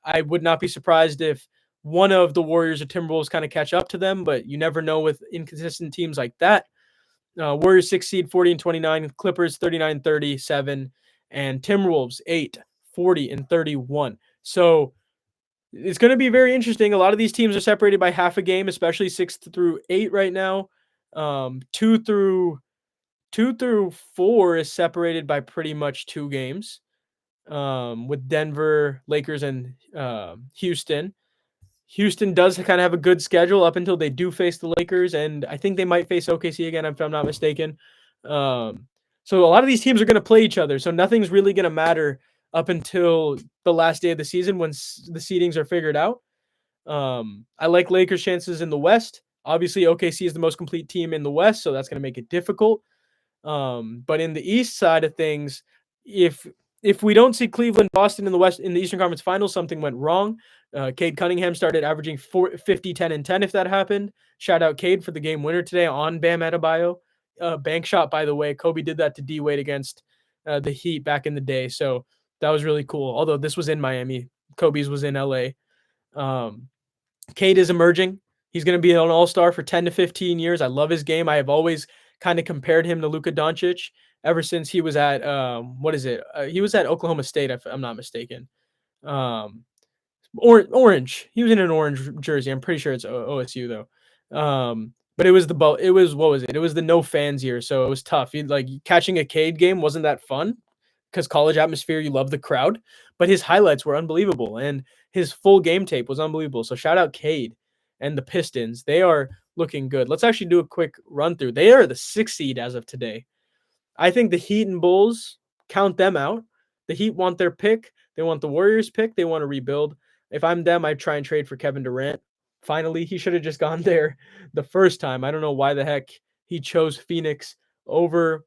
I would not be surprised if one of the Warriors or Timberwolves kind of catch up to them, but you never know with inconsistent teams like that. Warriors 6 seed 40-29, Clippers 39-37, and Timberwolves 8, 40-31. So it's going to be very interesting. A lot of these teams are separated by half a game, especially 6 through 8 right now. 2 through 4 is separated by pretty much 2 games. with Denver, Lakers, and Houston. Houston does kind of have a good schedule up until they do face the Lakers, and I think they might face OKC again if I'm not mistaken. So a lot of these teams are going to play each other, so nothing's really going to matter up until the last day of the season when the seedings are figured out. I like Lakers' chances in the West. Obviously, OKC is the most complete team in the West, so that's going to make it difficult. But in the East side of things, if we don't see Cleveland, Boston in the West in the Eastern Conference Finals, something went wrong. Cade Cunningham started averaging 50, 10, and 10 if that happened. Shout out Cade for the game winner today on Bam Adebayo. Bank shot, by the way. Kobe did that to D-Wade against the Heat back in the day. So that was really cool. Although this was in Miami. Kobe's was in LA. Cade is emerging. He's going to be an all-star for 10 to 15 years. I love his game. I have always kind of compared him to Luka Doncic ever since he was at he was at Oklahoma State, if I'm not mistaken. Orange. He was in an orange jersey. I'm pretty sure it's OSU though. But it was what was it? It was the no fans year, so it was tough. Like catching a Cade game wasn't that fun because college atmosphere, you love the crowd, but his highlights were unbelievable and his full game tape was unbelievable. So shout out Cade and the Pistons. They are looking good. Let's actually do a quick run through. They are the 6th seed as of today. I think the Heat and Bulls, count them out. The Heat want their pick. They want the Warriors pick. They want to rebuild. If I'm them, I'd try and trade for Kevin Durant. Finally, he should have just gone there the first time. I don't know why the heck he chose Phoenix over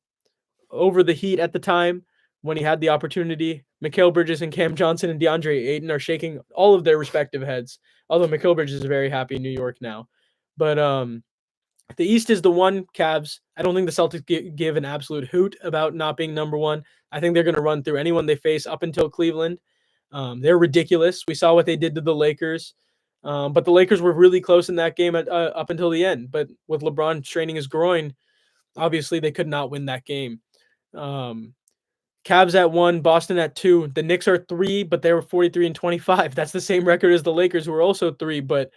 the Heat at the time when he had the opportunity. Mikal Bridges and Cam Johnson and DeAndre Ayton are shaking all of their respective heads. Although Mikal Bridges is very happy in New York now. But the East is the one, Cavs. I don't think the Celtics give an absolute hoot about not being number one. I think they're going to run through anyone they face up until Cleveland. They're ridiculous. We saw what they did to the Lakers. But the Lakers were really close in that game up until the end. But with LeBron straining his groin, obviously they could not win that game. Cavs at 1, Boston at 2. The Knicks are 3, but they were 43-25. That's the same record as the Lakers, who are also 3, but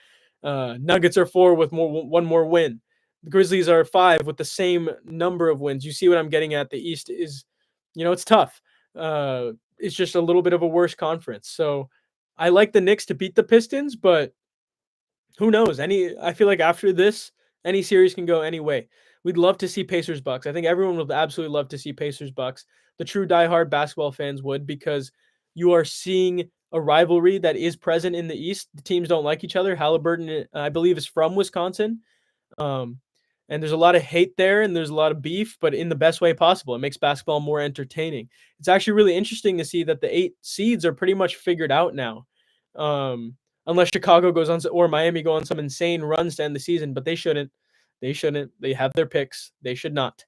Nuggets are 4 with one more win. The Grizzlies are 5 with the same number of wins. You see what I'm getting at? The East is, it's tough. It's just a little bit of a worse conference. So I like the Knicks to beat the Pistons, but who knows? I feel like after this, any series can go any way. We'd love to see Pacers Bucks. I think everyone would absolutely love to see Pacers Bucks. The true diehard basketball fans would, because you are seeing a rivalry that is present in the East. The teams don't like each other. Halliburton, I believe, is from Wisconsin. And there's a lot of hate there and there's a lot of beef, but in the best way possible. It makes basketball more entertaining. It's actually really interesting to see that the 8 seeds are pretty much figured out now. Unless Chicago goes on or Miami go on some insane runs to end the season, but they shouldn't. They shouldn't. They have their picks. They should not.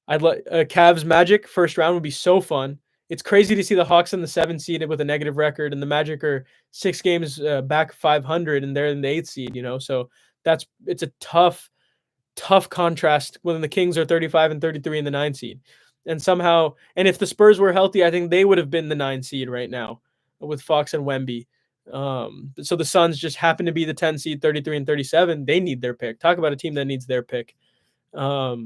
I'd like Cavs Magic first round would be so fun. It's crazy to see the Hawks in the 7th seed with a negative record, and the Magic are 6 games back 500, and they're in the 8th seed. So it's a tough contrast when the Kings are 35 and 33 in the 9th seed, and if the Spurs were healthy, I think they would have been the 9th seed right now with Fox and Wemby. So the Suns just happen to be the 10 seed, 33 and 37. They need their pick. Talk about a team that needs their pick. But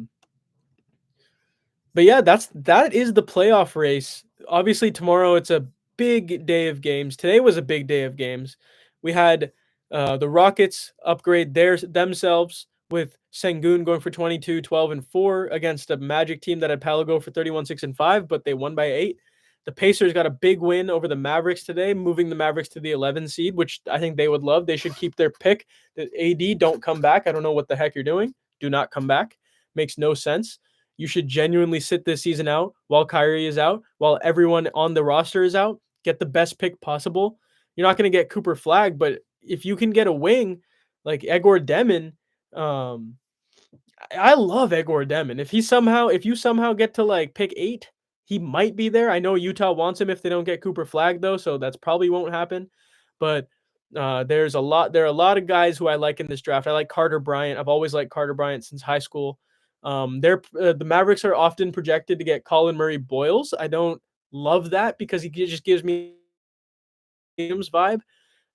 yeah, that is the playoff race. Obviously, tomorrow it's a big day of games. Today was a big day of games. We had the Rockets upgrade themselves with Sengun going for 22, 12, and 4 against a Magic team that had Palo go for 31, 6, and 5, but they won by 8. The Pacers got a big win over the Mavericks today, moving the Mavericks to the 11 seed, which I think they would love. They should keep their pick. The AD, don't come back. I don't know what the heck you're doing. Do not come back. Makes no sense. You should genuinely sit this season out while Kyrie is out, while everyone on the roster is out. Get the best pick possible. You're not going to get Cooper Flagg, but if you can get a wing like Egor Demon, I love Egor Demon. If you somehow get to pick 8, he might be there. I know Utah wants him if they don't get Cooper Flagg though, so that's probably won't happen. But there are a lot of guys who I like in this draft. I like Carter Bryant. I've always liked Carter Bryant since high school. The Mavericks are often projected to get Colin Murray Boyles. I don't love that because he just gives me Williams vibe.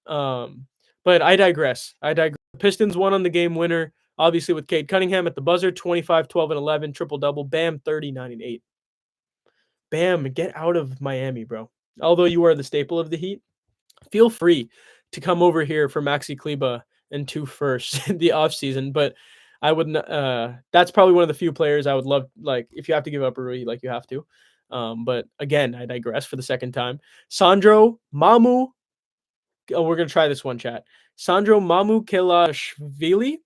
But I digress. Pistons won on the game winner, obviously with Cade Cunningham at the buzzer, 25, 12, and 11, triple-double. Bam, 39 and 8. Bam, get out of Miami, bro. Although you are the staple of the Heat, feel free to come over here for Maxi Kleba and 2 firsts in the offseason, but I wouldn't that's probably one of the few players I would love, like, if you have to give up a Rui, like, you have to. But again, I digress for the second time. Sandro Mamu we're gonna try this one, chat. Sandro Mamukelashvili.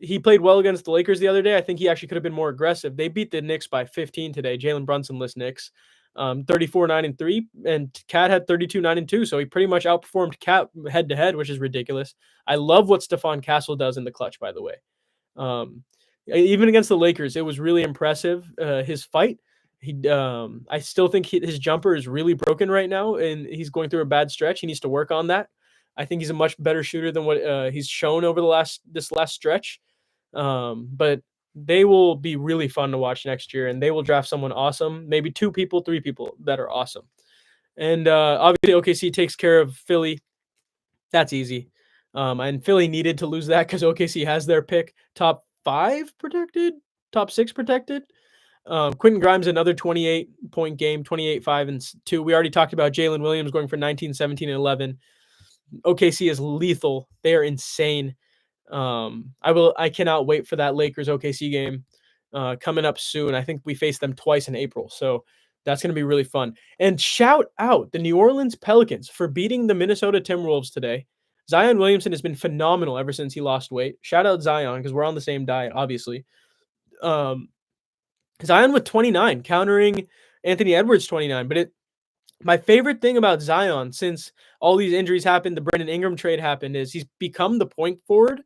He played well against the Lakers the other day. I think he actually could have been more aggressive. They beat the Knicks by 15 today. Jalen Brunson-less Knicks, 34-9-3, and Cat had 32-9-2. So he pretty much outperformed Cat head to head, which is ridiculous. I love what Stephon Castle does in the clutch, by the way. Even against the Lakers, it was really impressive. His fight. I still think his jumper is really broken right now, and he's going through a bad stretch. He needs to work on that. I think he's a much better shooter than what he's shown over this last stretch. But they will be really fun to watch next year, and they will draft someone awesome. Maybe 2 people, 3 people that are awesome. And obviously, OKC takes care of Philly. That's easy. And Philly needed to lose that because OKC has their pick. Top 5 protected, top 6 protected. Quentin Grimes, another 28-point game, 28, 5, and 2. We already talked about Jalen Williams going for 19, 17, and 11. OKC is lethal. They are insane. I cannot wait for that Lakers OKC game coming up soon. I think we face them twice in April, so that's going to be really fun. And shout out the New Orleans Pelicans for beating the Minnesota Timberwolves today. Zion Williamson has been phenomenal ever since he lost weight. Shout out Zion because we're on the same diet, obviously. Zion with 29, countering Anthony Edwards 29. But my favorite thing about Zion, since all these injuries happened, the Brandon Ingram trade happened, is he's become the point forward.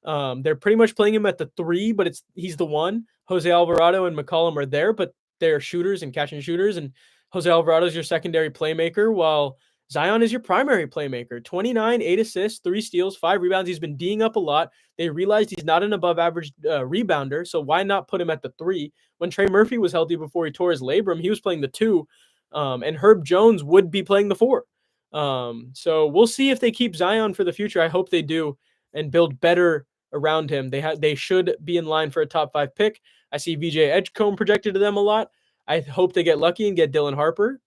They're pretty much playing him at the 3, but he's the 1. Jose Alvarado and McCollum are there, but they're shooters and catch and shooters. And Jose Alvarado is your secondary playmaker, while Zion is your primary playmaker. 29, 8 assists, 3 steals, 5 rebounds. He's been D'ing up a lot. They realized he's not an above-average rebounder, so why not put him at the 3? When Trey Murphy was healthy before he tore his labrum, he was playing the 2, and Herb Jones would be playing the 4. So we'll see if they keep Zion for the future. I hope they do and build better around him. They should be in line for a top 5 pick. I see VJ Edgecombe projected to them a lot. I hope they get lucky and get Dylan Harper.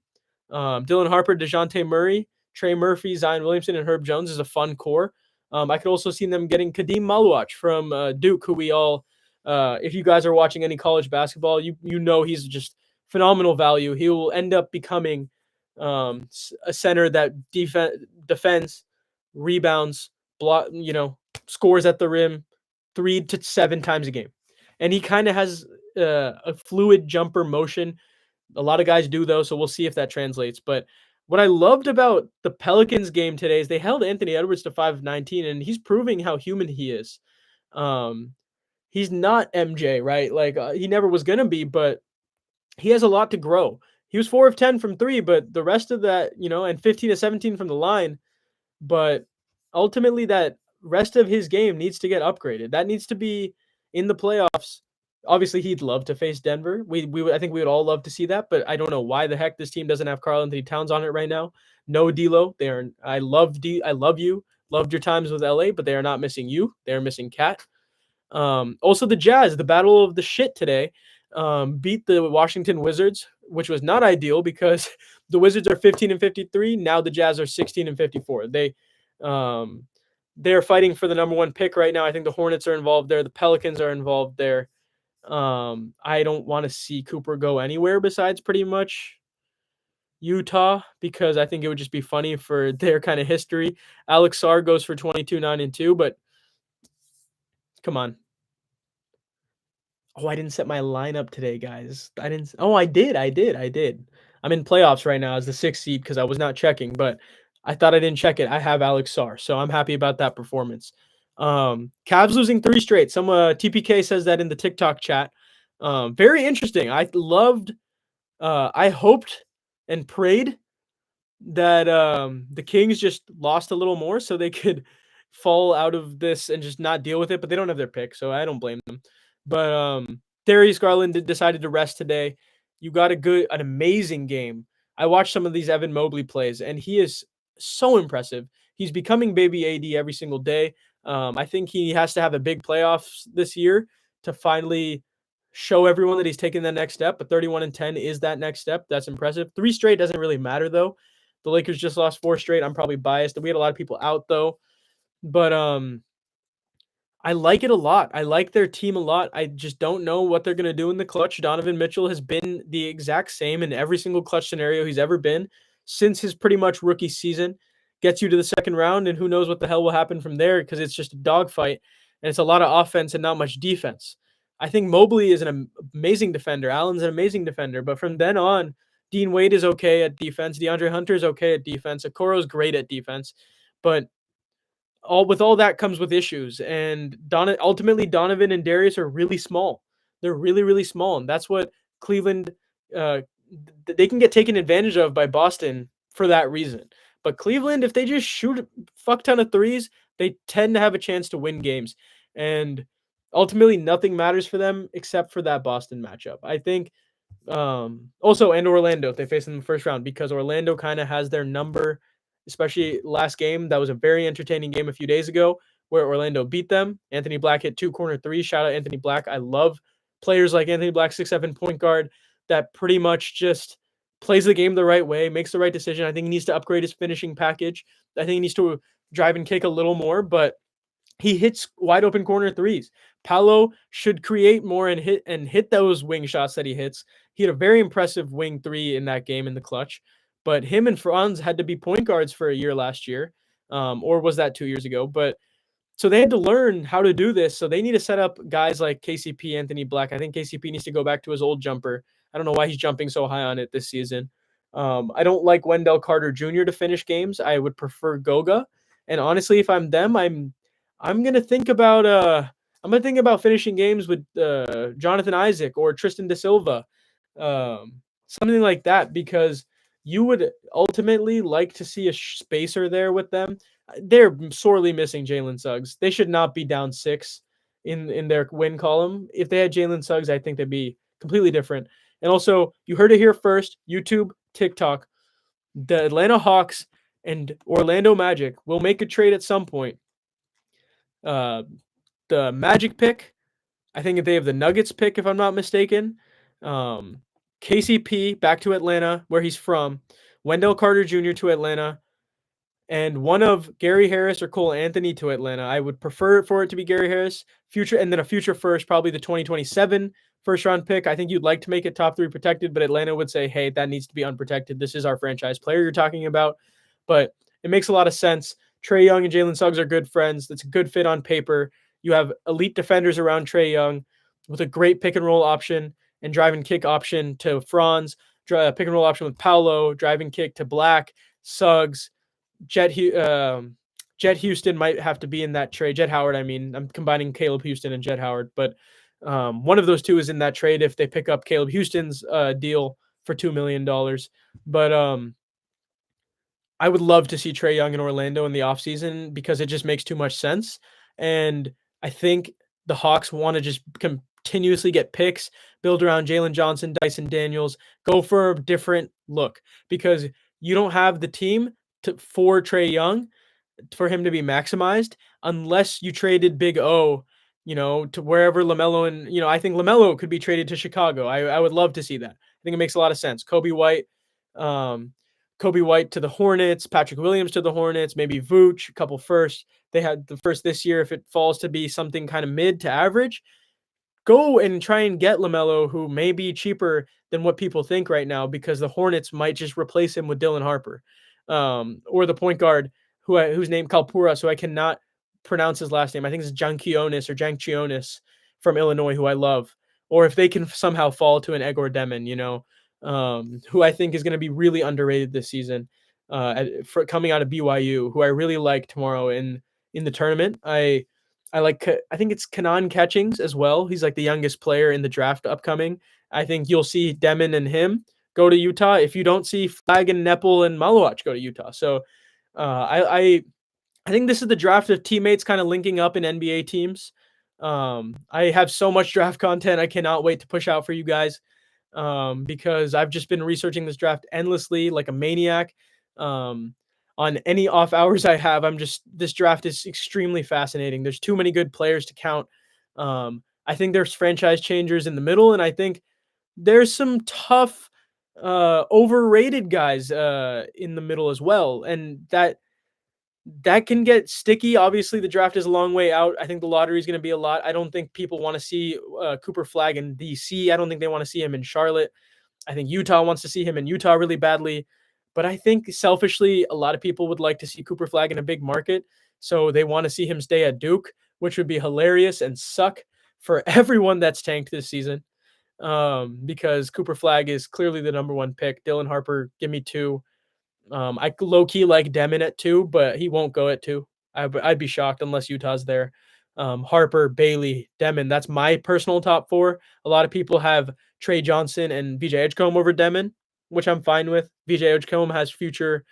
Dylan Harper, DeJounte Murray, Trey Murphy, Zion Williamson, and Herb Jones is a fun core. I could also see them getting Kadeem Maluach from Duke, who we all, if you guys are watching any college basketball, you know he's just phenomenal value. He will end up becoming a center that defends, rebounds, scores at the rim 3 to 7 times a game. And he kind of has a fluid jumper motion. A lot of guys do, though, so we'll see if that translates. But what I loved about the Pelicans game today is they held Anthony Edwards to 5'19", and he's proving how human he is. He's not MJ, right? Like, he never was going to be, but he has a lot to grow. He was 4 of 10 from 3, but the rest of that, and 15 to 17 from the line. But ultimately, that rest of his game needs to get upgraded. That needs to be in the playoffs. Obviously, he'd love to face Denver. I think we would all love to see that, but I don't know why the heck this team doesn't have Karl-Anthony Towns on it right now. No D'Lo. I love you. Loved your times with LA, but they are not missing you. They are missing Cat. Also, the Jazz, the battle of the shit today, beat the Washington Wizards, which was not ideal because the Wizards are 15-53. Now the Jazz are 16-54. They're fighting for the number 1 pick right now. I think the Hornets are involved there. The Pelicans are involved there. I don't want to see Cooper go anywhere besides pretty much Utah because I think it would just be funny for their kind of history. Alex Sarr goes for 22, 9, and 2, but come on. Oh, I didn't set my lineup today, guys. I did. I'm in playoffs right now as the 6th seed because I was not checking, but I thought I didn't check it. I have Alex Sarr, so I'm happy about that performance. Cavs losing 3 straight. Some TPK says that in the TikTok chat. Very interesting. I hoped and prayed that the Kings just lost a little more so they could fall out of this and just not deal with it, but they don't have their pick, so I don't blame them. But Darius Garland decided to rest today. You got an amazing game. I watched some of these Evan Mobley plays, and he is so impressive. He's becoming baby AD every single day. I think he has to have a big playoffs this year to finally show everyone that he's taking that next step. But 31-10 is that next step. That's impressive. 3 straight doesn't really matter though. The Lakers just lost 4 straight. I'm probably biased. We had a lot of people out though. But I like it a lot. I like their team a lot. I just don't know what they're going to do in the clutch. Donovan Mitchell has been the exact same in every single clutch scenario he's ever been since his pretty much rookie season. Gets you to the second round, and who knows what the hell will happen from there because it's just a dogfight, and it's a lot of offense and not much defense. I think Mobley is an amazing defender. Allen's an amazing defender. But from then on, Dean Wade is okay at defense. DeAndre Hunter is okay at defense. Okoro's great at defense. But all that comes with issues, and ultimately Donovan and Darius are really small. They're really, really small, and that's what Cleveland uh, they can get taken advantage of by Boston for that reason. But Cleveland, if they just shoot a fuck ton of threes, they tend to have a chance to win games. And ultimately, nothing matters for them except for that Boston matchup. I think also, and Orlando if they face them in the first round, because Orlando kind of has their number, especially last game. That was a very entertaining game a few days ago where Orlando beat them. Anthony Black hit 2 corner threes. Shout out Anthony Black. I love players like Anthony Black, 6'7" point guard that pretty much just plays the game the right way, makes the right decision. I think he needs to upgrade his finishing package. I think he needs to drive and kick a little more, but he hits wide open corner threes. Paolo should create more and hit those wing shots that he hits. He had a very impressive wing 3 in that game in the clutch, but him and Franz had to be point guards for a year last year, or was that 2 years ago? But so they had to learn how to do this. So they need to set up guys like KCP, Anthony Black. I think KCP needs to go back to his old jumper. I don't know why he's jumping so high on it this season. I don't like Wendell Carter Jr. to finish games. I would prefer Goga. And honestly, if I'm them, I'm gonna think about finishing games with Jonathan Isaac or Tristan Da Silva, something like that, because you would ultimately like to see a spacer there with them. They're sorely missing Jalen Suggs. They should not be down 6 in their win column. If they had Jalen Suggs, I think they'd be completely different. And also, you heard it here first, YouTube, TikTok, the Atlanta Hawks and Orlando Magic will make a trade at some point. The Magic pick, I think if they have the Nuggets pick, if I'm not mistaken. KCP back to Atlanta, where he's from. Wendell Carter Jr. to Atlanta. And one of Gary Harris or Cole Anthony to Atlanta. I would prefer for it to be Gary Harris. And then a future first, probably the 2027 first round pick. I think you'd like to make it top 3 protected, but Atlanta would say, hey, that needs to be unprotected. This is our franchise player you're talking about. But it makes a lot of sense. Trae Young and Jalen Suggs are good friends. That's a good fit on paper. You have elite defenders around Trae Young with a great pick and roll option and drive and kick option to Franz, pick and roll option with Paolo, drive and kick to Black, Suggs, Jet Houston might have to be in that trade. Jet Howard, I mean, I'm combining Caleb Houston and Jet Howard, but one of those two is in that trade if they pick up Caleb Houston's deal for $2 million. But I would love to see Trae Young in Orlando in the offseason because it just makes too much sense. And I think the Hawks want to just continuously get picks, build around Jalen Johnson, Dyson Daniels, go for a different look because you don't have the team for Trae Young for him to be maximized unless you traded Big O, to wherever LaMelo and, I think LaMelo could be traded to Chicago. I would love to see that. I think it makes a lot of sense. Kobe White to the Hornets, Patrick Williams to the Hornets, maybe Vooch, a couple firsts. They had the first this year. If it falls to be something kind of mid to average, go and try and get LaMelo, who may be cheaper than what people think right now because the Hornets might just replace him with Dylan Harper. Or the point guard whose name Kalpura, so I cannot pronounce his last name. I think it's Jankionis from Illinois, who I love. Or if they can somehow fall to an Egor Demon, who I think is going to be really underrated this season, for coming out of BYU, who I really like tomorrow in the tournament. I think it's Kanan Catchings as well. He's like the youngest player in the draft upcoming. I think you'll see Demon and him go to Utah if you don't see Flag and Nepal and Malawach go to Utah. So I think this is the draft of teammates kind of linking up in NBA teams. I have so much draft content I cannot wait to push out for you guys because I've just been researching this draft endlessly like a maniac. On any off hours I have, this draft is extremely fascinating. There's too many good players to count. I think there's franchise changers in the middle, and I think there's some tough, overrated guys in the middle as well, and that can get sticky. Obviously, the draft is a long way out. I think the lottery is going to be a lot. I don't think people want to see Cooper Flag in DC. I don't think they want to see him in Charlotte. I think Utah wants to see him in Utah really badly. But I think selfishly, a lot of people would like to see Cooper Flag in a big market. So they want to see him stay at Duke, which would be hilarious and suck for everyone that's tanked this season. Because Cooper Flag is clearly the number one pick. Dylan Harper, give me 2. I low key like Demon at 2, but he won't go at 2. I'd be shocked unless Utah's there. Harper, Bailey, Demon. That's my personal top 4. A lot of people have Trey Johnson and VJ Edgecombe over Demon, which I'm fine with. VJ Edgecombe has future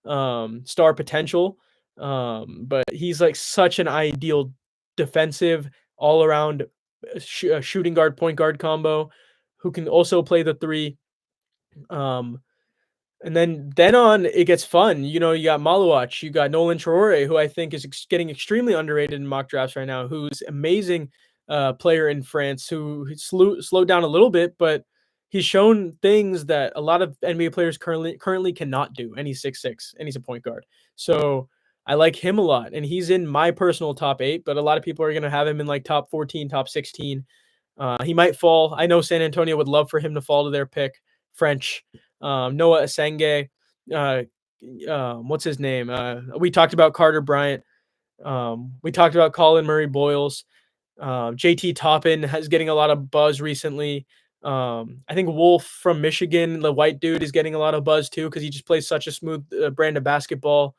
star potential, but he's like such an ideal defensive all around shooting guard point guard combo who can also play the 3. Um, and then on it gets fun. You know, you got Maluach, you got Nolan Traore, who I think is getting extremely underrated in mock drafts right now, who's amazing player in France, who slowed down a little bit, but he's shown things that a lot of NBA players currently cannot do. And he's 6'6", and he's a point guard. So I like him a lot, and he's in my personal top 8, but a lot of people are going to have him in like top 14, top 16. He might fall. I know San Antonio would love for him to fall to their pick. French. Noah Asenge, what's his name? We talked about Carter Bryant. We talked about Colin Murray Boyles. JT Toppin is getting a lot of buzz recently. I think Wolf from Michigan, the white dude, is getting a lot of buzz too because he just plays such a smooth brand of basketball.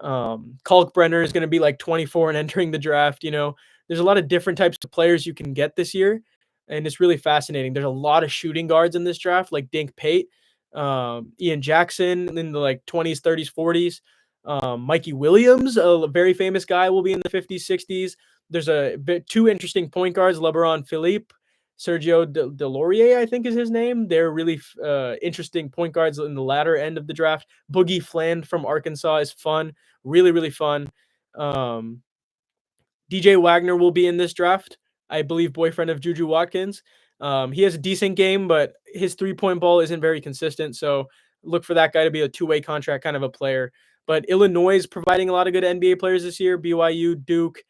Kalkbrenner is going to be like 24 and entering the draft. You know, there's a lot of different types of players you can get this year, and it's really fascinating. There's a lot of shooting guards in this draft, like Dink Pate, Ian Jackson in the like 20s, 30s, 40s. Mikey Williams, a very famous guy, will be in the 50s, 60s. There's two interesting point guards, LeBron Philippe, Sergio Delorier, I think is his name. They're really interesting point guards in the latter end of the draft. Boogie Fland from Arkansas is fun, really, really fun. DJ Wagner will be in this draft, I believe, boyfriend of Juju Watkins. He has a decent game, but his three-point ball isn't very consistent, so look for that guy to be a two-way contract kind of a player. But Illinois is providing a lot of good NBA players this year. BYU, Duke.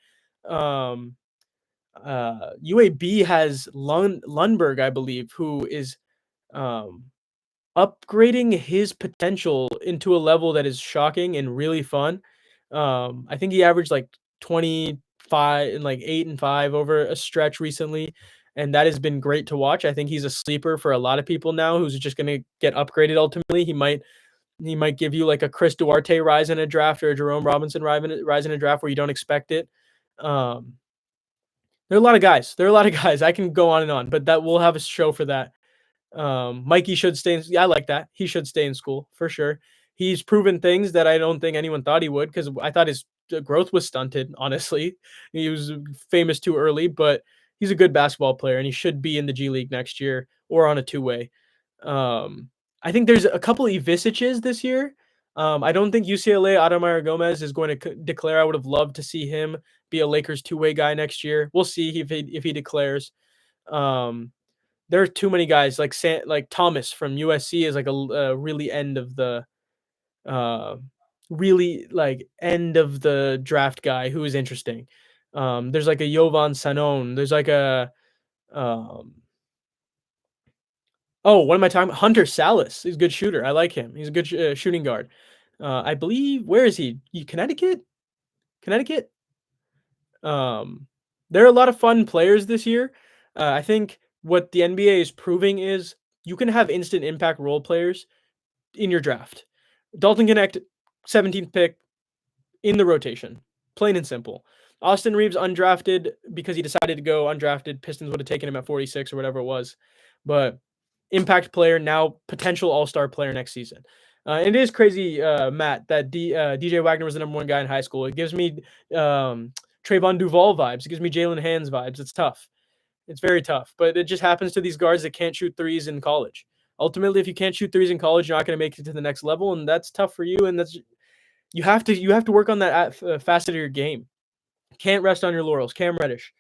UAB has Lundberg, I believe, who is upgrading his potential into a level that is shocking and really fun. I think he averaged like 25 and like 8 and 5 over a stretch recently, and that has been great to watch. I think he's a sleeper for a lot of people now who's just going to get upgraded ultimately. He might give you like a Chris Duarte rise in a draft or a Jerome Robinson rise in a draft where you don't expect it. There are a lot of guys. I can go on and on, but that we'll have a show for that. Mikey should stay. I like that. He should stay in school for sure. He's proven things that I don't think anyone thought he would, because I thought his growth was stunted. Honestly, he was famous too early, but he's a good basketball player, and he should be in the G League next year or on a two-way. I think there's a couple of Ivisiches this year. I don't think UCLA Adebayo Gomez is going to declare. I would have loved to see him be a Lakers two-way guy next year. We'll see if he declares. There are too many guys like Thomas from USC is like a really end of the draft guy who is interesting. There's like a Jovan Sanon. There's like a what am I talking about? Hunter Salas. He's a good shooter. I like him. He's a good shooting guard. I believe, where is he? Connecticut. There are a lot of fun players this year. I think what the NBA is proving is you can have instant impact role players in your draft. Dalton Knecht, 17th pick in the rotation. Plain and simple. Austin Reaves undrafted because he decided to go undrafted. Pistons would have taken him at 46 or whatever it was. But impact player, now potential all-star player next season. It is crazy, Matt, that DJ Wagner was the number one guy in high school. It gives me Trayvon Duval vibes. It gives me Jalen Hands vibes. It's tough. It's very tough. But it just happens to these guards that can't shoot threes in college. Ultimately, if you can't shoot threes in college, you're not going to make it to the next level, and that's tough for you. And you have to work on that facet of your game. Can't rest on your laurels. Cam Reddish,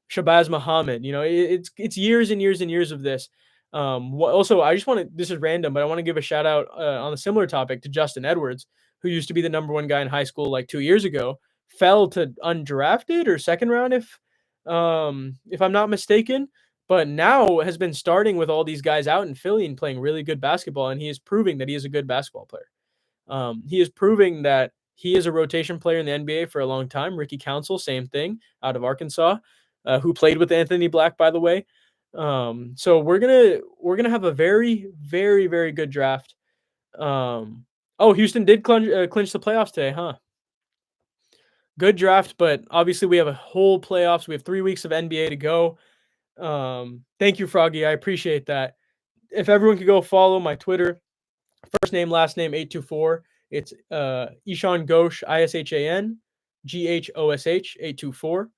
Shabazz Muhammad. It's years and years and years of this. Also, I just want to. This is random, but I want to give a shout out on a similar topic to Justin Edwards, who used to be the number one guy in high school like 2 years ago. Fell to undrafted or second round, if I'm not mistaken. But now has been starting with all these guys out in Philly and playing really good basketball, and he is proving that he is a good basketball player. He is proving that he is a rotation player in the NBA for a long time. Ricky Council, same thing, out of Arkansas, who played with Anthony Black, by the way. So we're gonna have a very, very, very good draft. Houston did clinch the playoffs today, huh? Good draft, but obviously we have a whole playoffs. We have 3 weeks of NBA to go. Thank you, Froggy. I appreciate that. If everyone could go follow my Twitter, first name, last name, 824. It's Ishan Ghosh, ISHAN, GHOSH, 824.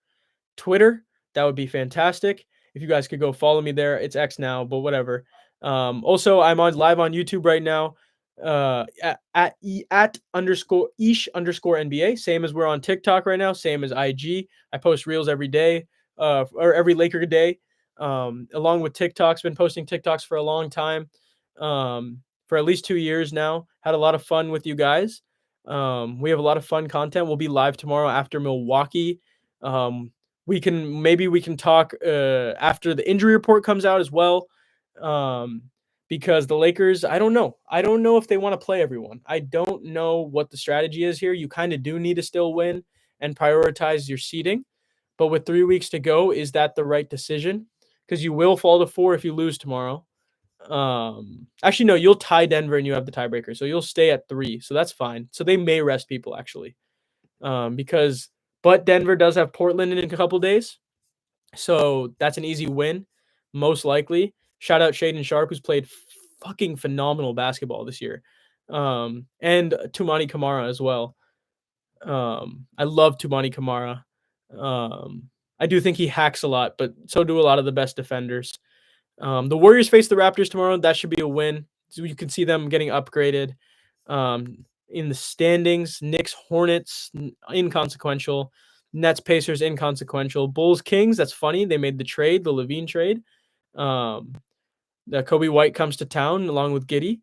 Twitter, that would be fantastic. If you guys could go follow me there. It's X now, but whatever. Also, I'm live on YouTube right now. At underscore ish underscore NBA, same as we're on TikTok right now, same as IG. I post reels every day, or every Laker day. Along with TikToks, been posting TikToks for a long time, for at least 2 years now. Had a lot of fun with you guys. We have a lot of fun content. We'll be live tomorrow after Milwaukee. We can talk after the injury report comes out as well. Because the Lakers, I don't know if they want to play everyone. I don't know what the strategy is here. You kind of do need to still win and prioritize your seeding. But with 3 weeks to go, is that the right decision? Because you will fall to 4 if you lose tomorrow. Actually, no, you'll tie Denver and you have the tiebreaker. So you'll stay at 3. So that's fine. So they may rest people, actually. But Denver does have Portland in a couple days. So that's an easy win, most likely. Shout out Shaedon Sharpe, who's played fucking phenomenal basketball this year. And Toumani Camara as well. I love Toumani Camara. I do think he hacks a lot, but so do a lot of the best defenders. The Warriors face the Raptors tomorrow. That should be a win. So you can see them getting upgraded. In the standings, Knicks, Hornets, inconsequential. Nets, Pacers, inconsequential. Bulls, Kings, that's funny. They made the trade, the Levine trade. The Kobe White comes to town along with Giddey.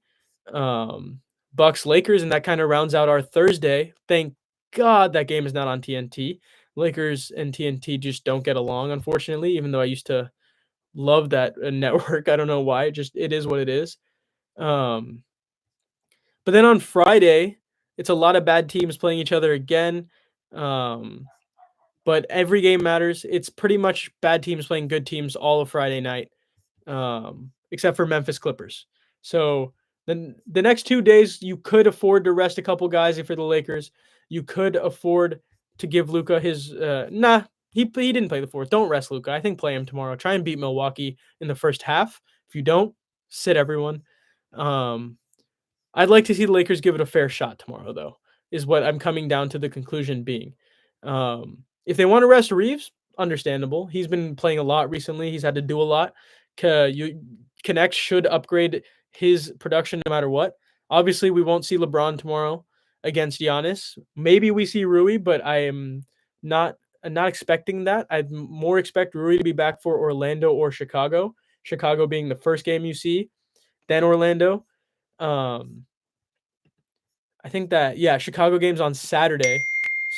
Bucks, Lakers, and that kind of rounds out our Thursday. Thank God that game is not on TNT. Lakers and TNT just don't get along, unfortunately, even though I used to love that network. I don't know why. It is what it is. But then on Friday, it's a lot of bad teams playing each other again. But every game matters. It's pretty much bad teams playing good teams all of Friday night, except for Memphis Clippers. So then the next 2 days, you could afford to rest a couple guys if you're the Lakers. You could afford to give Luka his he didn't play the 4th. Don't rest Luka. I think play him tomorrow. Try and beat Milwaukee in the first half. If you don't, sit everyone. I'd like to see the Lakers give it a fair shot tomorrow, though, is what I'm coming down to the conclusion being. If they want to rest Reaves, understandable. He's been playing a lot recently. He's had to do a lot. Knecht should upgrade his production no matter what. Obviously, we won't see LeBron tomorrow against Giannis. Maybe we see Rui, but I am not expecting that. I'd more expect Rui to be back for Orlando or Chicago. Chicago being the first game you see, then Orlando. I think that, Chicago game's on Saturday,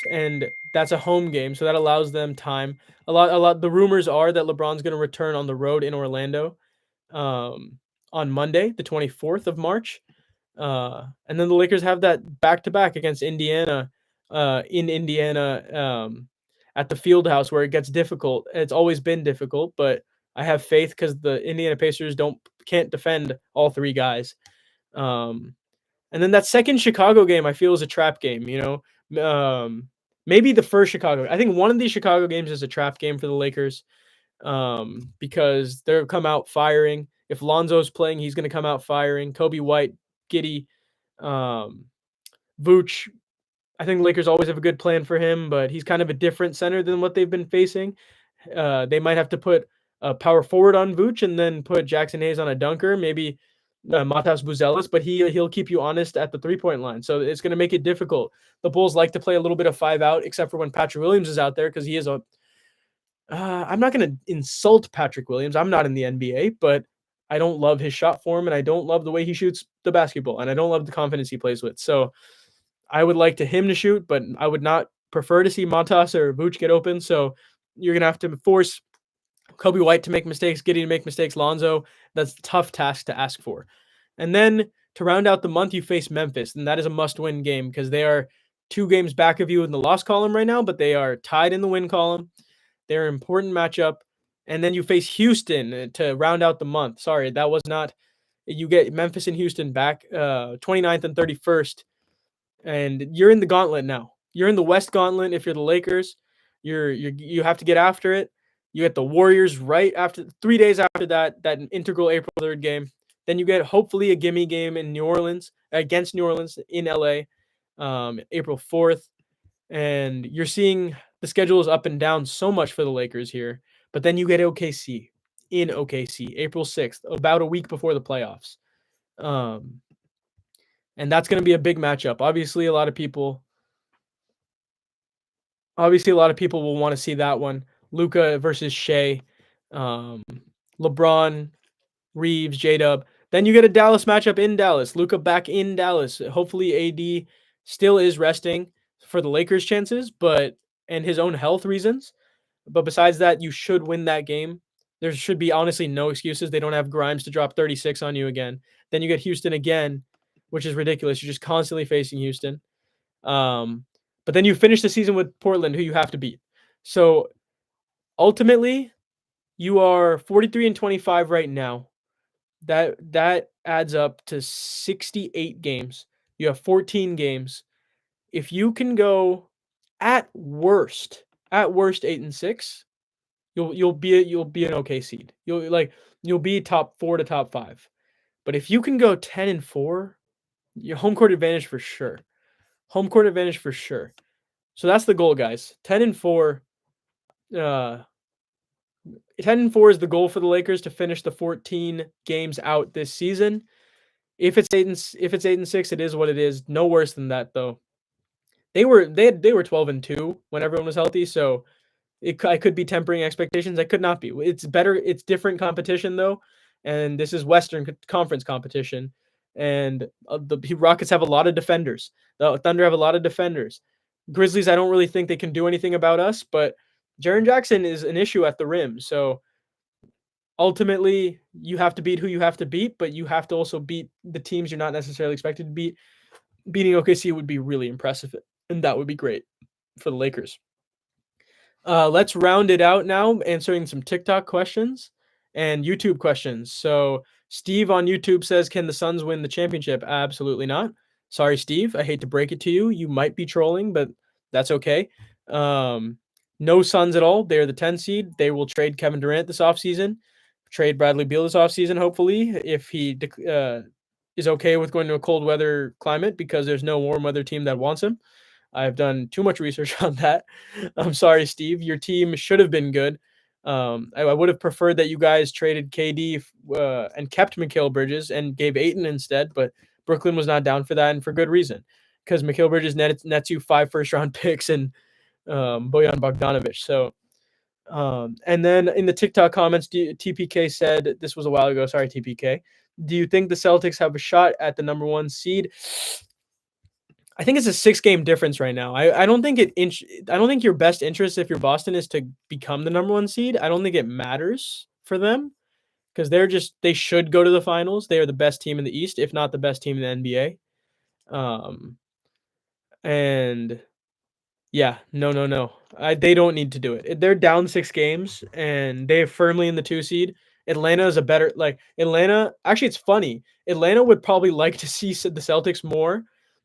and that's a home game, so that allows them time. A lot. The rumors are that LeBron's going to return on the road in Orlando, on Monday, the 24th of March, and then the Lakers have that back-to-back against Indiana, in Indiana, at the Fieldhouse, where it gets difficult. It's always been difficult, but I have faith because the Indiana Pacers can't defend all 3 guys. And then that second Chicago game, I feel, is a trap game. Maybe the first Chicago. I think one of these Chicago games is a trap game for the Lakers, because they'll come out firing. If Lonzo's playing, he's going to come out firing. Kobe White, Giddey, Vooch. I think the Lakers always have a good plan for him, but he's kind of a different center than what they've been facing. They might have to put a power forward on Vooch and then put Jackson Hayes on a dunker, maybe Matas Buzelis, but he'll keep you honest at the 3-point line. So it's going to make it difficult. The Bulls like to play a little bit of 5 out, except for when Patrick Williams is out there, because he is I'm not going to insult Patrick Williams. I'm not in the NBA, but I don't love his shot form, and I don't love the way he shoots the basketball, and I don't love the confidence he plays with. So I would like him to shoot, but I would not prefer to see Montas or Vooch get open. So you're going to have to force Kobe White to make mistakes, Giddey to make mistakes, Lonzo. That's a tough task to ask for. And then to round out the month, you face Memphis, and that is a must-win game because they are 2 games back of you in the loss column right now, but they are tied in the win column. They're an important matchup. And then you face Houston to round out the month. Sorry, that was not. You get Memphis and Houston back 29th and 31st. And you're in the gauntlet now. You're in the West Gauntlet if you're the Lakers. You have to get after it. You get the Warriors right after 3 days after that integral April 3rd game. Then you get hopefully a gimme game in New Orleans against New Orleans in LA, April 4th. And you're seeing the schedule is up and down so much for the Lakers here. But then you get OKC in OKC, April 6th, about a week before the playoffs. And that's going to be a big matchup. Obviously, a lot of people will want to see that one. Luka versus Shea, LeBron, Reaves, J-Dub. Then you get a Dallas matchup in Dallas. Luka back in Dallas. Hopefully AD still is resting for the Lakers' chances, and his own health reasons. But besides that, you should win that game. There should be honestly no excuses. They don't have Grimes to drop 36 on you again. Then you get Houston again, which is ridiculous. You're just constantly facing Houston. But then you finish the season with Portland, who you have to beat. So ultimately, you are 43 and 25 right now. That adds up to 68 games. You have 14 games. If you can go at worst 8-6, you'll be an okay seed. You'll be top 4 to top 5. But if you can go 10-4, your home court advantage for sure. Home court advantage for sure. So that's the goal, guys. 10-4. 10-4 is the goal for the Lakers to finish the 14 games out this season. If it's 8-6, it is what it is. No worse than that, though. They were 12-2 when everyone was healthy, so I could be tempering expectations. I could not be. It's better. It's different competition though, and this is Western Conference competition. And the Rockets have a lot of defenders. The Thunder have a lot of defenders. Grizzlies, I don't really think they can do anything about us, but Jaren Jackson is an issue at the rim. So ultimately, you have to beat who you have to beat, but you have to also beat the teams you're not necessarily expected to beat. Beating OKC would be really impressive, and that would be great for the Lakers. Let's round it out now, answering some TikTok questions and YouTube questions. So Steve on YouTube says, can the Suns win the championship? Absolutely not. Sorry, Steve. I hate to break it to you. You might be trolling, but that's okay. No Suns at all. They're the 10 seed. They will trade Kevin Durant this offseason, trade Bradley Beal this offseason, hopefully, if he is okay with going to a cold weather climate because there's no warm weather team that wants him. I've done too much research on that. I'm sorry, Steve. Your team should have been good. I would have preferred that you guys traded KD and kept Mikal Bridges and gave Ayton instead, but Brooklyn was not down for that, and for good reason, because Mikal Bridges nets you 5 first-round picks and Bojan Bogdanovic. So, and then in the TikTok comments, TPK said, this was a while ago, sorry, TPK, do you think the Celtics have a shot at the number 1 seed? I think it's a 6-game difference right now. I don't think I don't think your best interest, if you're Boston, is to become the number 1 seed. I don't think it matters for them because they should go to the finals. They are the best team in the East, if not the best team in the NBA. And yeah, no. They don't need to do it. They're down 6 games and they're firmly in the 2 seed. Atlanta is a better, Atlanta. Actually, it's funny. Atlanta would probably like to see the Celtics more,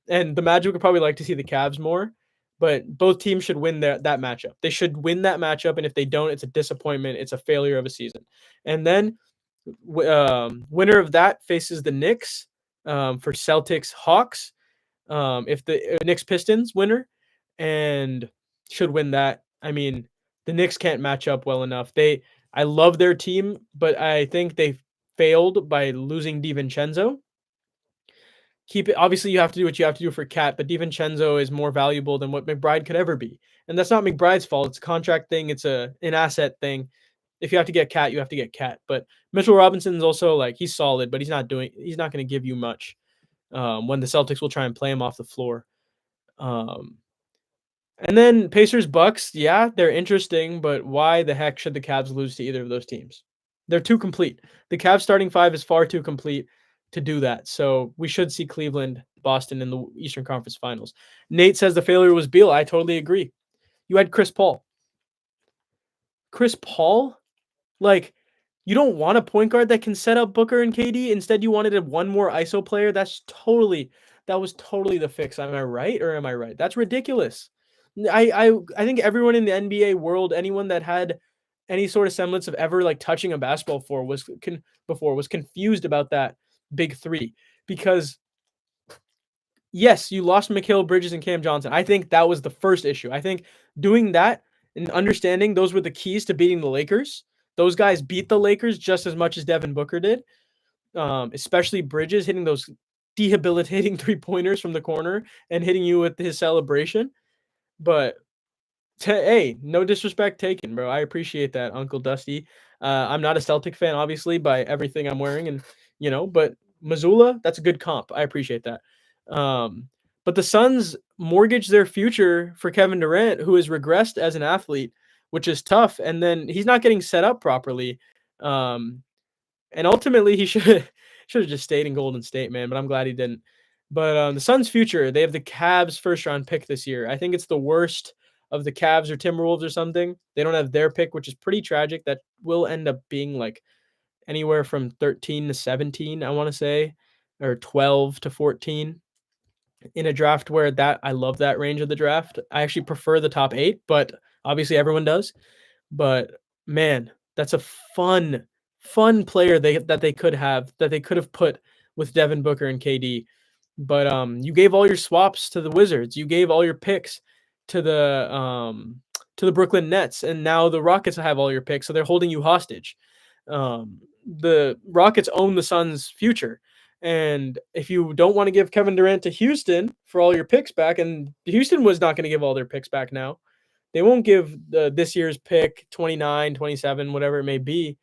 and the Magic would probably like to see the Cavs more. But both teams should win that matchup. They should win that matchup, and if they don't, it's a disappointment. It's a failure of a season. And then winner of that faces the Knicks for Celtics Hawks. If the Knicks Pistons winner, and should win that. I mean, the Knicks can't match up well enough. I love their team, but I think they failed by losing DiVincenzo. Obviously, you have to do what you have to do for Cat, but DiVincenzo is more valuable than what McBride could ever be. And that's not McBride's fault. It's a contract thing. It's an asset thing. If you have to get Cat, you have to get Cat. But Mitchell Robinson's also like, he's solid, but he's not going to give you much when the Celtics will try and play him off the floor. And then Pacers Bucks, yeah, they're interesting, but why the heck should the Cavs lose to either of those teams? They're too complete. The Cavs starting five is far too complete to do that. So we should see Cleveland, Boston in the Eastern Conference Finals. Nate says the failure was Beal. I totally agree. You had Chris Paul. Chris Paul? Like, you don't want a point guard that can set up Booker and KD. Instead, you wanted one more ISO player. That was totally the fix. Am I right or am I right? That's ridiculous. I think everyone in the NBA world, anyone that had any sort of semblance of ever like touching a basketball before was confused about that big three, because yes, you lost Mikal Bridges and Cam Johnson. I think that was the first issue. I think doing that and understanding those were the keys to beating the Lakers. Those guys beat the Lakers just as much as Devin Booker did, especially Bridges hitting those debilitating three-pointers from the corner and hitting you with his celebration. But hey, no disrespect taken, bro. I appreciate that, Uncle Dusty. I'm not a Celtic fan, obviously, by everything I'm wearing, and but Missoula, that's a good comp. I appreciate that. But the Suns mortgage their future for Kevin Durant, who has regressed as an athlete, which is tough. And then he's not getting set up properly. And ultimately, he should have just stayed in Golden State, man. But I'm glad he didn't. But the Suns' future, they have the Cavs first-round pick this year. I think it's the worst of the Cavs or Timberwolves or something. They don't have their pick, which is pretty tragic. That will end up being like anywhere from 13 to 17, I want to say, or 12 to 14 in a draft where I love that range of the draft. I actually prefer the top 8, but obviously everyone does. But man, that's a fun player that they could have put with Devin Booker and KD. But you gave all your swaps to the Wizards. You gave all your picks to the Brooklyn Nets, and now the Rockets have all your picks, so they're holding you hostage. The Rockets own the Suns' future. And if you don't want to give Kevin Durant to Houston for all your picks back, and Houston was not going to give all their picks back now, they won't give this year's pick 29, 27, whatever it may be.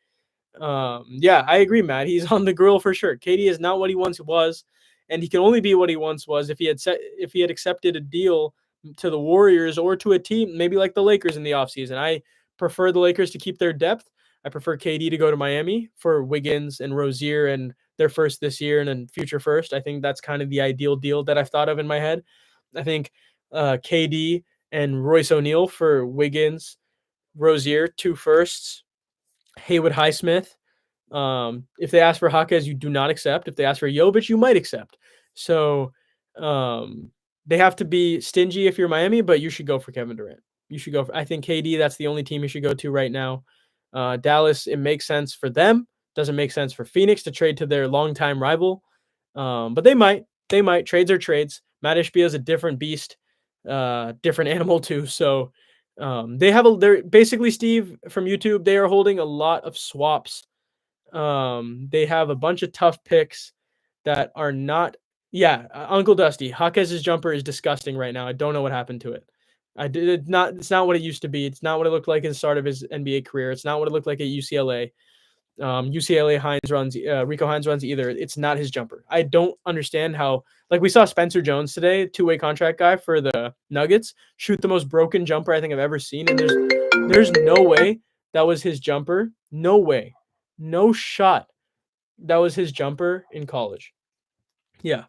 Yeah, I agree, Matt. He's on the grill for sure. KD is not what he once was, and he can only be what he once was if he had accepted a deal to the Warriors or to a team maybe like the Lakers in the offseason. I prefer the Lakers to keep their depth. I prefer KD to go to Miami for Wiggins and Rozier and their first this year and then future first. I think that's kind of the ideal deal that I've thought of in my head. I think KD and Royce O'Neal for Wiggins, Rozier, 2 firsts, Haywood Highsmith. If they ask for Jaquez, you do not accept. If they ask for Jovic, you might accept. So they have to be stingy if you're Miami, but you should go for Kevin Durant. I think KD, that's the only team you should go to right now. Dallas, it makes sense for them. Doesn't make sense for Phoenix to trade to their longtime rival. But they might. Trades are trades. Matt Ishbia is a different beast, different animal too. So they're basically, Steve from YouTube, they are holding a lot of swaps. They have a bunch of tough picks that are not. Yeah, Uncle Dusty, Jaquez's jumper is disgusting right now. I don't know what happened to it. It's not what it used to be. It's not what it looked like at the start of his NBA career. It's not what it looked like at UCLA. UCLA Rico Hines runs either. It's not his jumper. I don't understand how, like we saw Spencer Jones today, 2-way contract guy for the Nuggets, shoot the most broken jumper I think I've ever seen. And there's no way that was his jumper. No way. No shot that was his jumper in college. Yeah.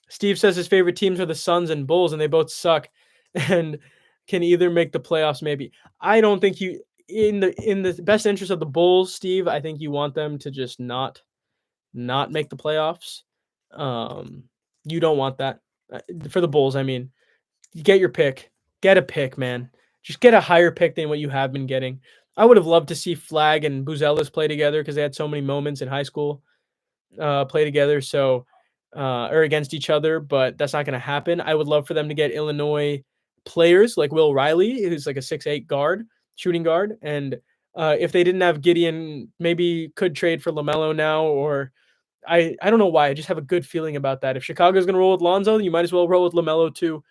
Steve says his favorite teams are the Suns and Bulls, and they both suck and can either make the playoffs maybe. I don't think you, in the best interest of the Bulls, Steve, I think you want them to just not make the playoffs. You don't want that. For the Bulls, I mean. Get your pick. Get a pick, man. Just get a higher pick than what you have been getting. I would have loved to see Flag and Buzelis play together because they had so many moments in high school play together, or against each other, but that's not going to happen. I would love for them to get Illinois players like Will Riley, who's like a 6'8" guard, shooting guard. And if they didn't have Gideon, maybe could trade for LaMelo now, or I don't know why. I just have a good feeling about that. If Chicago's going to roll with Lonzo, you might as well roll with LaMelo too.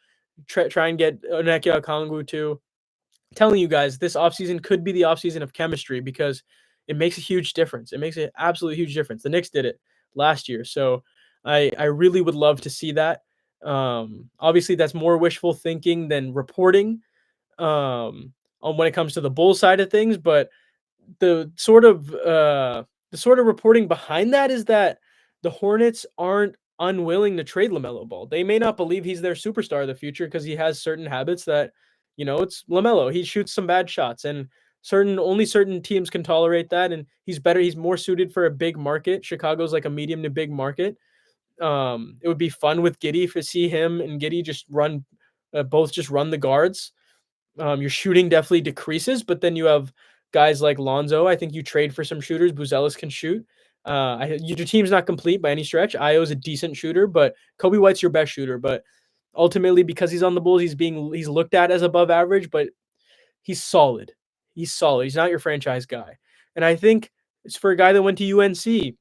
Try and get Onyeka Okongwu too. Telling you guys, this offseason could be the offseason of chemistry because it makes a huge difference. It makes an absolute huge difference. The Knicks did it last year, so I really would love to see that. Obviously, that's more wishful thinking than reporting um, on when it comes to the Bull side of things, but the sort of reporting behind that is that the Hornets aren't unwilling to trade LaMelo Ball. They may not believe he's their superstar of the future because he has certain habits that, it's LaMelo. He shoots some bad shots, and only certain teams can tolerate that. And he's better. He's more suited for a big market. Chicago's like a medium to big market. It would be fun with Giddey to see him and Giddey just run, both just run the guards. Your shooting definitely decreases, but then you have guys like Lonzo. I think you trade for some shooters. Buzelis can shoot. Your team's not complete by any stretch. Io's a decent shooter, but Kobe White's your best shooter. But ultimately, because he's on the Bulls, he's looked at as above average, but he's solid. He's solid. He's not your franchise guy. And I think it's for a guy that went to UNC.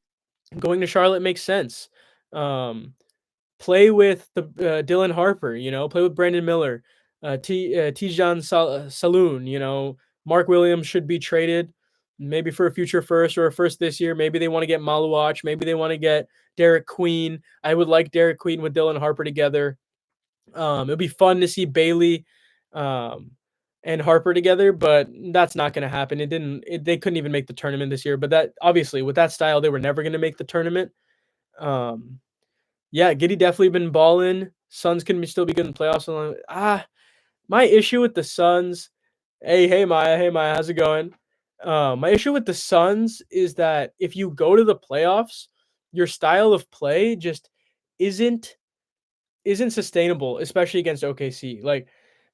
Going to Charlotte makes sense. Play with the Dylan Harper, play with Brandon Miller, Tijan Saloon, Mark Williams should be traded maybe for a future first or a first this year. Maybe they want to get Maluach. Maybe they want to get Derek Queen. I would like Derek Queen with Dylan Harper together. It'd be fun to see Bailey and Harper together, but that's not going to happen. They couldn't even make the tournament this year, but that obviously with that style, they were never going to make the tournament. Yeah, Giddey definitely been balling. Suns can still be good in the playoffs. My issue with the Suns. Hey Maya, how's it going? My issue with the Suns is that if you go to the playoffs, your style of play just isn't sustainable, especially against OKC. Like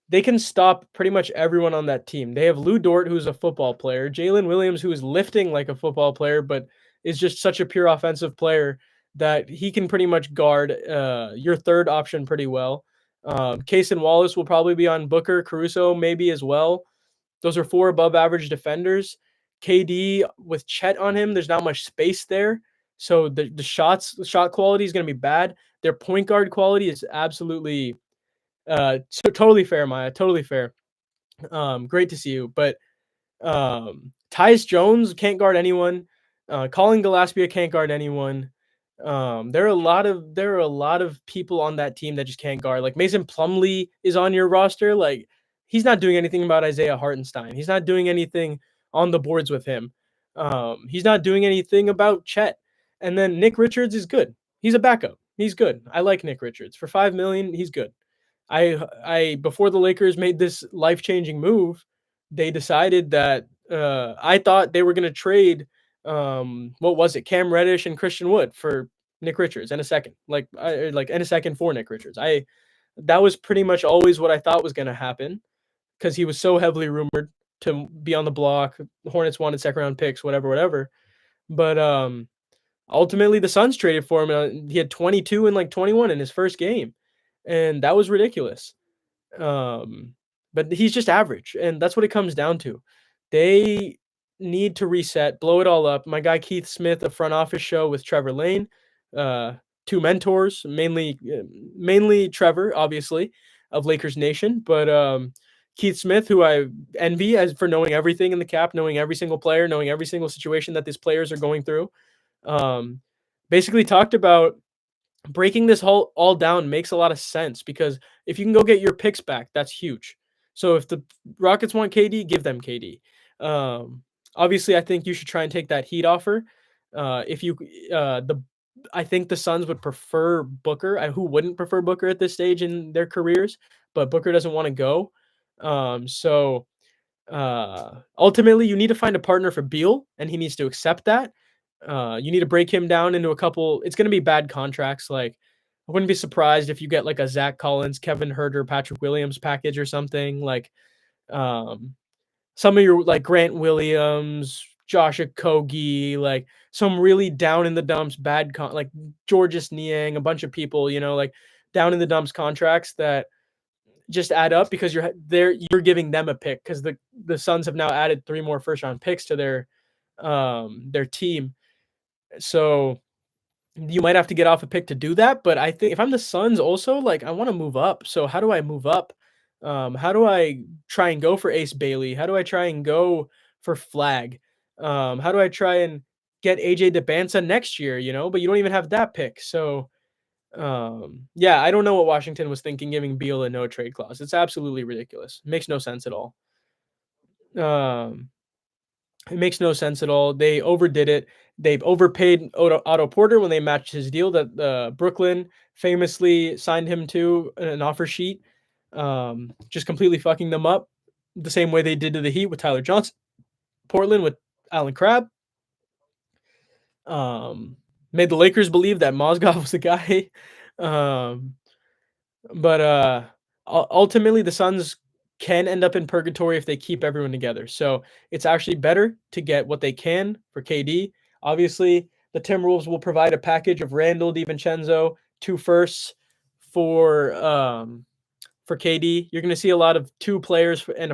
they can stop pretty much everyone on that team. They have Lou Dort, who's a football player, Jalen Williams, who is lifting like a football player, but is just such a pure offensive player that he can pretty much guard your third option pretty well. Case and Wallace will probably be on Booker, Caruso maybe as well. Those are 4 above average defenders. KD with Chet on him, there's not much space there. So the shot quality is going to be bad. Their point guard quality is absolutely totally fair, Maya. Totally fair. Great to see you. But Tyus Jones can't guard anyone. Colin Gillespie can't guard anyone. There are a lot of people on that team that just can't guard. Like Mason Plumlee is on your roster. Like he's not doing anything about Isaiah Hartenstein. He's not doing anything on the boards with him. He's not doing anything about Chet. And then Nick Richards is good. He's a backup. He's good. I like Nick Richards. For $5 million, he's good. I before the Lakers made this life-changing move, they decided that I thought they were going to trade what was it? Cam Reddish and Christian Wood for Nick Richards in a second. In a second for Nick Richards. That was pretty much always what I thought was going to happen because he was so heavily rumored to be on the block. The Hornets wanted second round picks, whatever. But ultimately the Suns traded for him. He had 22 and 21 in his first game. And that was ridiculous. But he's just average, and that's what it comes down to. They need to reset, blow it all up. My guy Keith Smith, a front office show with Trevor Lane, 2 mentors, mainly Trevor, obviously, of Lakers Nation, but Keith Smith, who I envy as for knowing everything in the cap, knowing every single player, knowing every single situation that these players are going through, basically talked about breaking this all down makes a lot of sense because if you can go get your picks back, that's huge. So if the Rockets want KD, give them KD. Obviously, I think you should try and take that Heat offer. I think the Suns would prefer Booker. Who wouldn't prefer Booker at this stage in their careers? But Booker doesn't want to go. Ultimately, you need to find a partner for Beal, and he needs to accept that. You need to break him down into a couple. It's going to be bad contracts. Like, I wouldn't be surprised if you get like a Zach Collins, Kevin Huerter, Patrick Williams package or something. Like, some of your like Grant Williams, Josh Okogie, like some really down in the dumps bad like Georges Niang, a bunch of people, like down in the dumps contracts that just add up because you're giving them a pick because the Suns have now added 3 more first round picks to their team. So You might have to get off a pick to do that, but I think if I'm the Suns also, like, I wanna move up. So how do I move up? How do I try and go for Ace Bailey? How do I try and go for Flag? How do I try and get AJ DeBanza next year, you know? But you don't even have that pick. So, yeah, I don't know what Washington was thinking giving Beal a no trade clause. It's absolutely ridiculous. Makes no sense at all. Um It makes no sense at all. They overdid it. They've overpaid Otto Porter when they matched his deal that Brooklyn famously signed him to an offer sheet, just completely fucking them up the same way they did to the Heat with Tyler Johnson, Portland with Allen Crabbe. Made the Lakers believe that Mozgov was the guy. Um, but ultimately, the Suns can end up in purgatory if they keep everyone together. So it's actually better to get what they can for KD. Obviously, the Timberwolves will provide a package of Randall, DiVincenzo, 2 firsts for KD. You're going to see a lot of 2 players and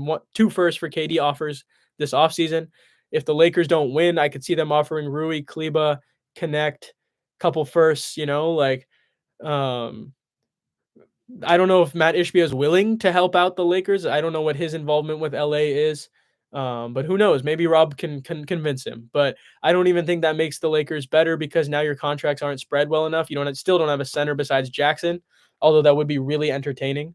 one, 2 firsts for KD offers this offseason. If the Lakers don't win, I could see them offering Rui, Kleba, Knecht, couple firsts, you know, like um I don't know if Matt Ishbia is willing to help out the Lakers. I don't know what his involvement with LA is. But who knows? Maybe Rob can convince him. But I don't even think that makes the Lakers better because now your contracts aren't spread well enough. You still don't have a center besides Jackson, although that would be really entertaining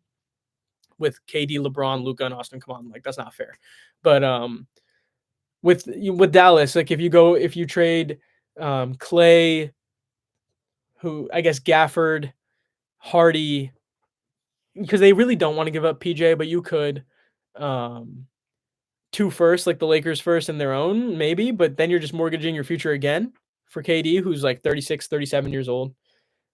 with KD, LeBron, Luka, and Austin. Come on, like that's not fair. But with Dallas, like if you trade Clay, who I guess Gafford, Hardy, because they really don't want to give up PJ, but you could. Um, 2 firsts, like the Lakers first and their own, maybe, but then you're just mortgaging your future again for KD, who's like 36, 37 years old.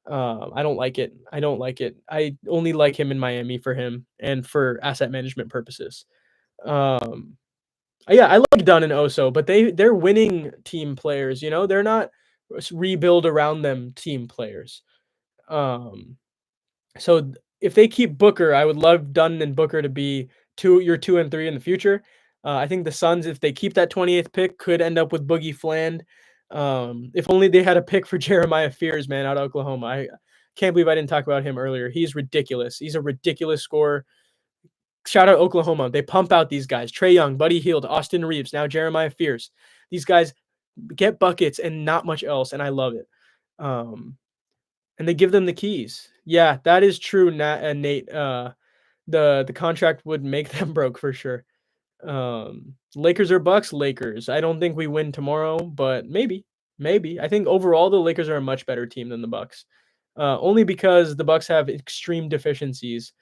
I don't like it. I don't like it. I only like him in Miami for him and for asset management purposes. Um, yeah, I like Dunn and Oso, but they're winning team players. You know, they're not rebuild around them team players. Um, so if they keep Booker, I would love Dunn and Booker to be your 2 and 3 in the future. I think the Suns, if they keep that 28th pick, could end up with Boogie Fland. If only they had a pick for Jeremiah Fears, man, out of Oklahoma. I can't believe I didn't talk about him earlier. He's ridiculous. He's a ridiculous scorer. Shout out Oklahoma. They pump out these guys. Trae Young, Buddy Hield, Austin Reaves, now Jeremiah Fears. These guys get buckets and not much else, and I love it. And they give them the keys. Yeah, that is true, Nate. The contract would make them broke for sure. Lakers or Bucks? Lakers. I don't think we win tomorrow, but maybe. Maybe. I think overall the Lakers are a much better team than the Bucks. Only because the Bucks have extreme deficiencies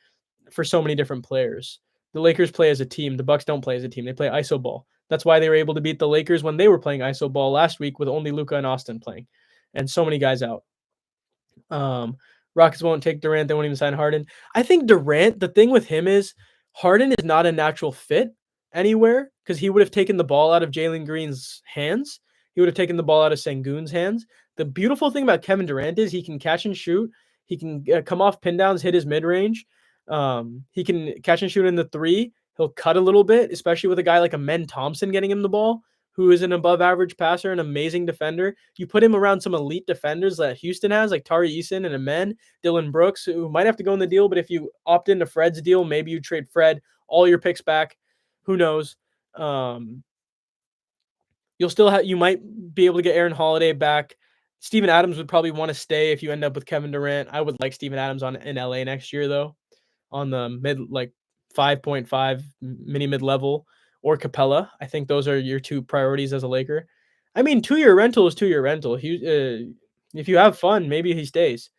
for so many different players. The Lakers play as a team. The Bucks don't play as a team. They play iso ball. That's why they were able to beat the Lakers when they were playing iso ball last week with only Luka and Austin playing and so many guys out. Rockets won't take Durant. They won't even sign Harden. I think Durant, the thing with him is Harden is not a natural fit anywhere because he would have taken the ball out of Jalen Green's hands. He would have taken the ball out of Sengun's hands. The beautiful thing about Kevin Durant is he can catch and shoot. He can come off pin downs, hit his mid range. He can catch and shoot in the 3. He'll cut a little bit, especially with a guy like Amen Thompson getting him the ball, who is an above average passer, an amazing defender. You put him around some elite defenders that Houston has, like Tari Eason and Amen, Dylan Brooks, who might have to go in the deal, but if you opt into Fred's deal, maybe you trade Fred, all your picks back. Who knows? You might be able to get Aaron Holiday back. Steven Adams would probably want to stay if you end up with Kevin Durant. I would like Steven Adams in LA next year, though, on the mid, like 5.5 mini mid level, or Capella. I think those are your 2 priorities as a Laker. I mean, 2-year rental is 2-year rental. If you have fun, maybe he stays.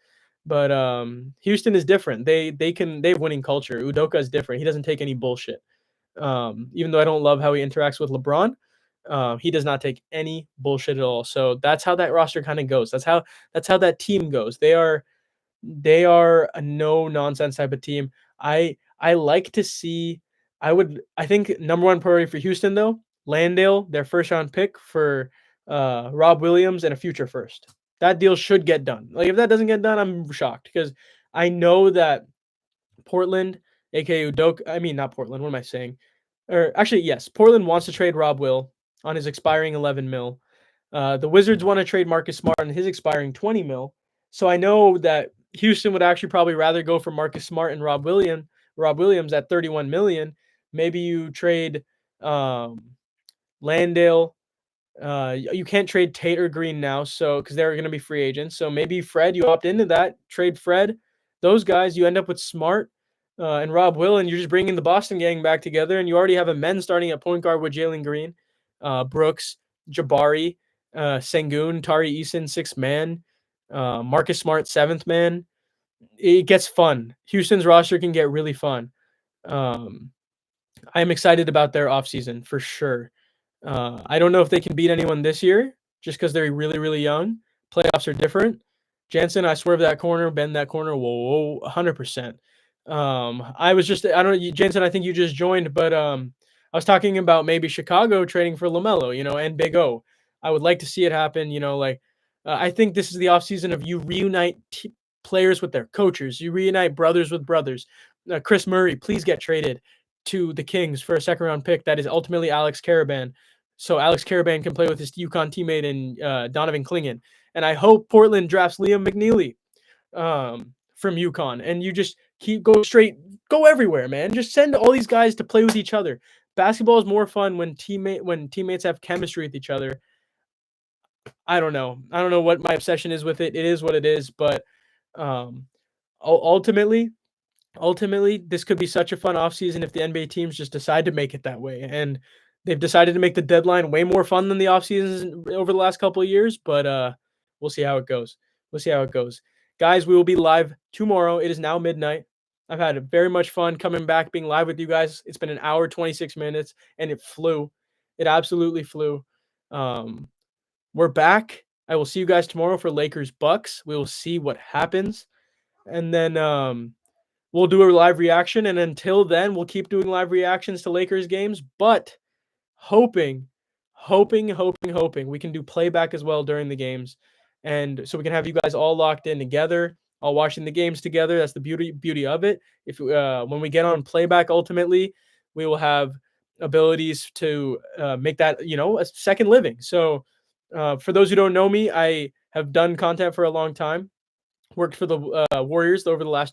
But Houston is different. They have winning culture. Udoka is different. He doesn't take any bullshit. Even though I don't love how he interacts with LeBron, he does not take any bullshit at all. So that's how that roster kind of goes. That's how that team goes. They are a no nonsense type of team. I like to see. I think number 1 priority for Houston though, Landale, their first round pick for Rob Williams and a future first. That deal should get done. Like if that doesn't get done, I'm shocked because I know that Portland, aka Udoka, I mean not Portland. What am I saying? Or actually, yes, Portland wants to trade Rob Will on his expiring 11 mil. The Wizards want to trade Marcus Smart on his expiring 20 mil. So I know that Houston would actually probably rather go for Marcus Smart and Rob Williams at 31 million. Maybe you trade Landale. You can't trade Tate or Green now, so because they're going to be free agents. So maybe Fred, you opt into that, trade Fred. Those guys, you end up with Smart and Rob Will, and you're just bringing the Boston gang back together, and you already have a men starting at point guard with Jalen Green, Brooks, Jabari, Sengun, Tari Eason, sixth man, Marcus Smart, seventh man. It gets fun. Houston's roster can get really fun. I'm excited about their offseason for sure. I don't know if they can beat anyone this year just because they're really, really young. Playoffs are different. Jansen, I swerve that corner, bend that corner. Whoa, 100%. I don't know, Jansen, I think you just joined, but I was talking about maybe Chicago trading for LaMelo, and Big O. I would like to see it happen, I think this is the offseason of you reunite players with their coaches. You reunite brothers with brothers. Chris Murray, please get traded to the Kings for a second-round pick that is ultimately Alex Caravan. So Alex Caravan can play with his UConn teammate in Donovan Clingan. And I hope Portland drafts Liam McNeely from UConn. And you just go everywhere, man. Just send all these guys to play with each other. Basketball is more fun when teammates have chemistry with each other. I don't know. I don't know what my obsession is with it. It is what it is. But ultimately, this could be such a fun offseason if the NBA teams just decide to make it that way. And they've decided to make the deadline way more fun than the offseasons over the last couple of years. But we'll see how it goes. Guys, we will be live tomorrow. It is now midnight. I've had very much fun coming back, being live with you guys. It's been an hour, 26 minutes, and it flew. It absolutely flew. We're back. I will see you guys tomorrow for Lakers Bucks. We will see what happens. And then we'll do a live reaction. And until then, we'll keep doing live reactions to Lakers games. But hoping we can do playback as well during the games. And so we can have you guys all locked in together, all watching the games together. That's the beauty of it. If when we get on playback, ultimately, we will have abilities to make that, a second living. So for those who don't know me, I have done content for a long time. Worked for the Warriors over the last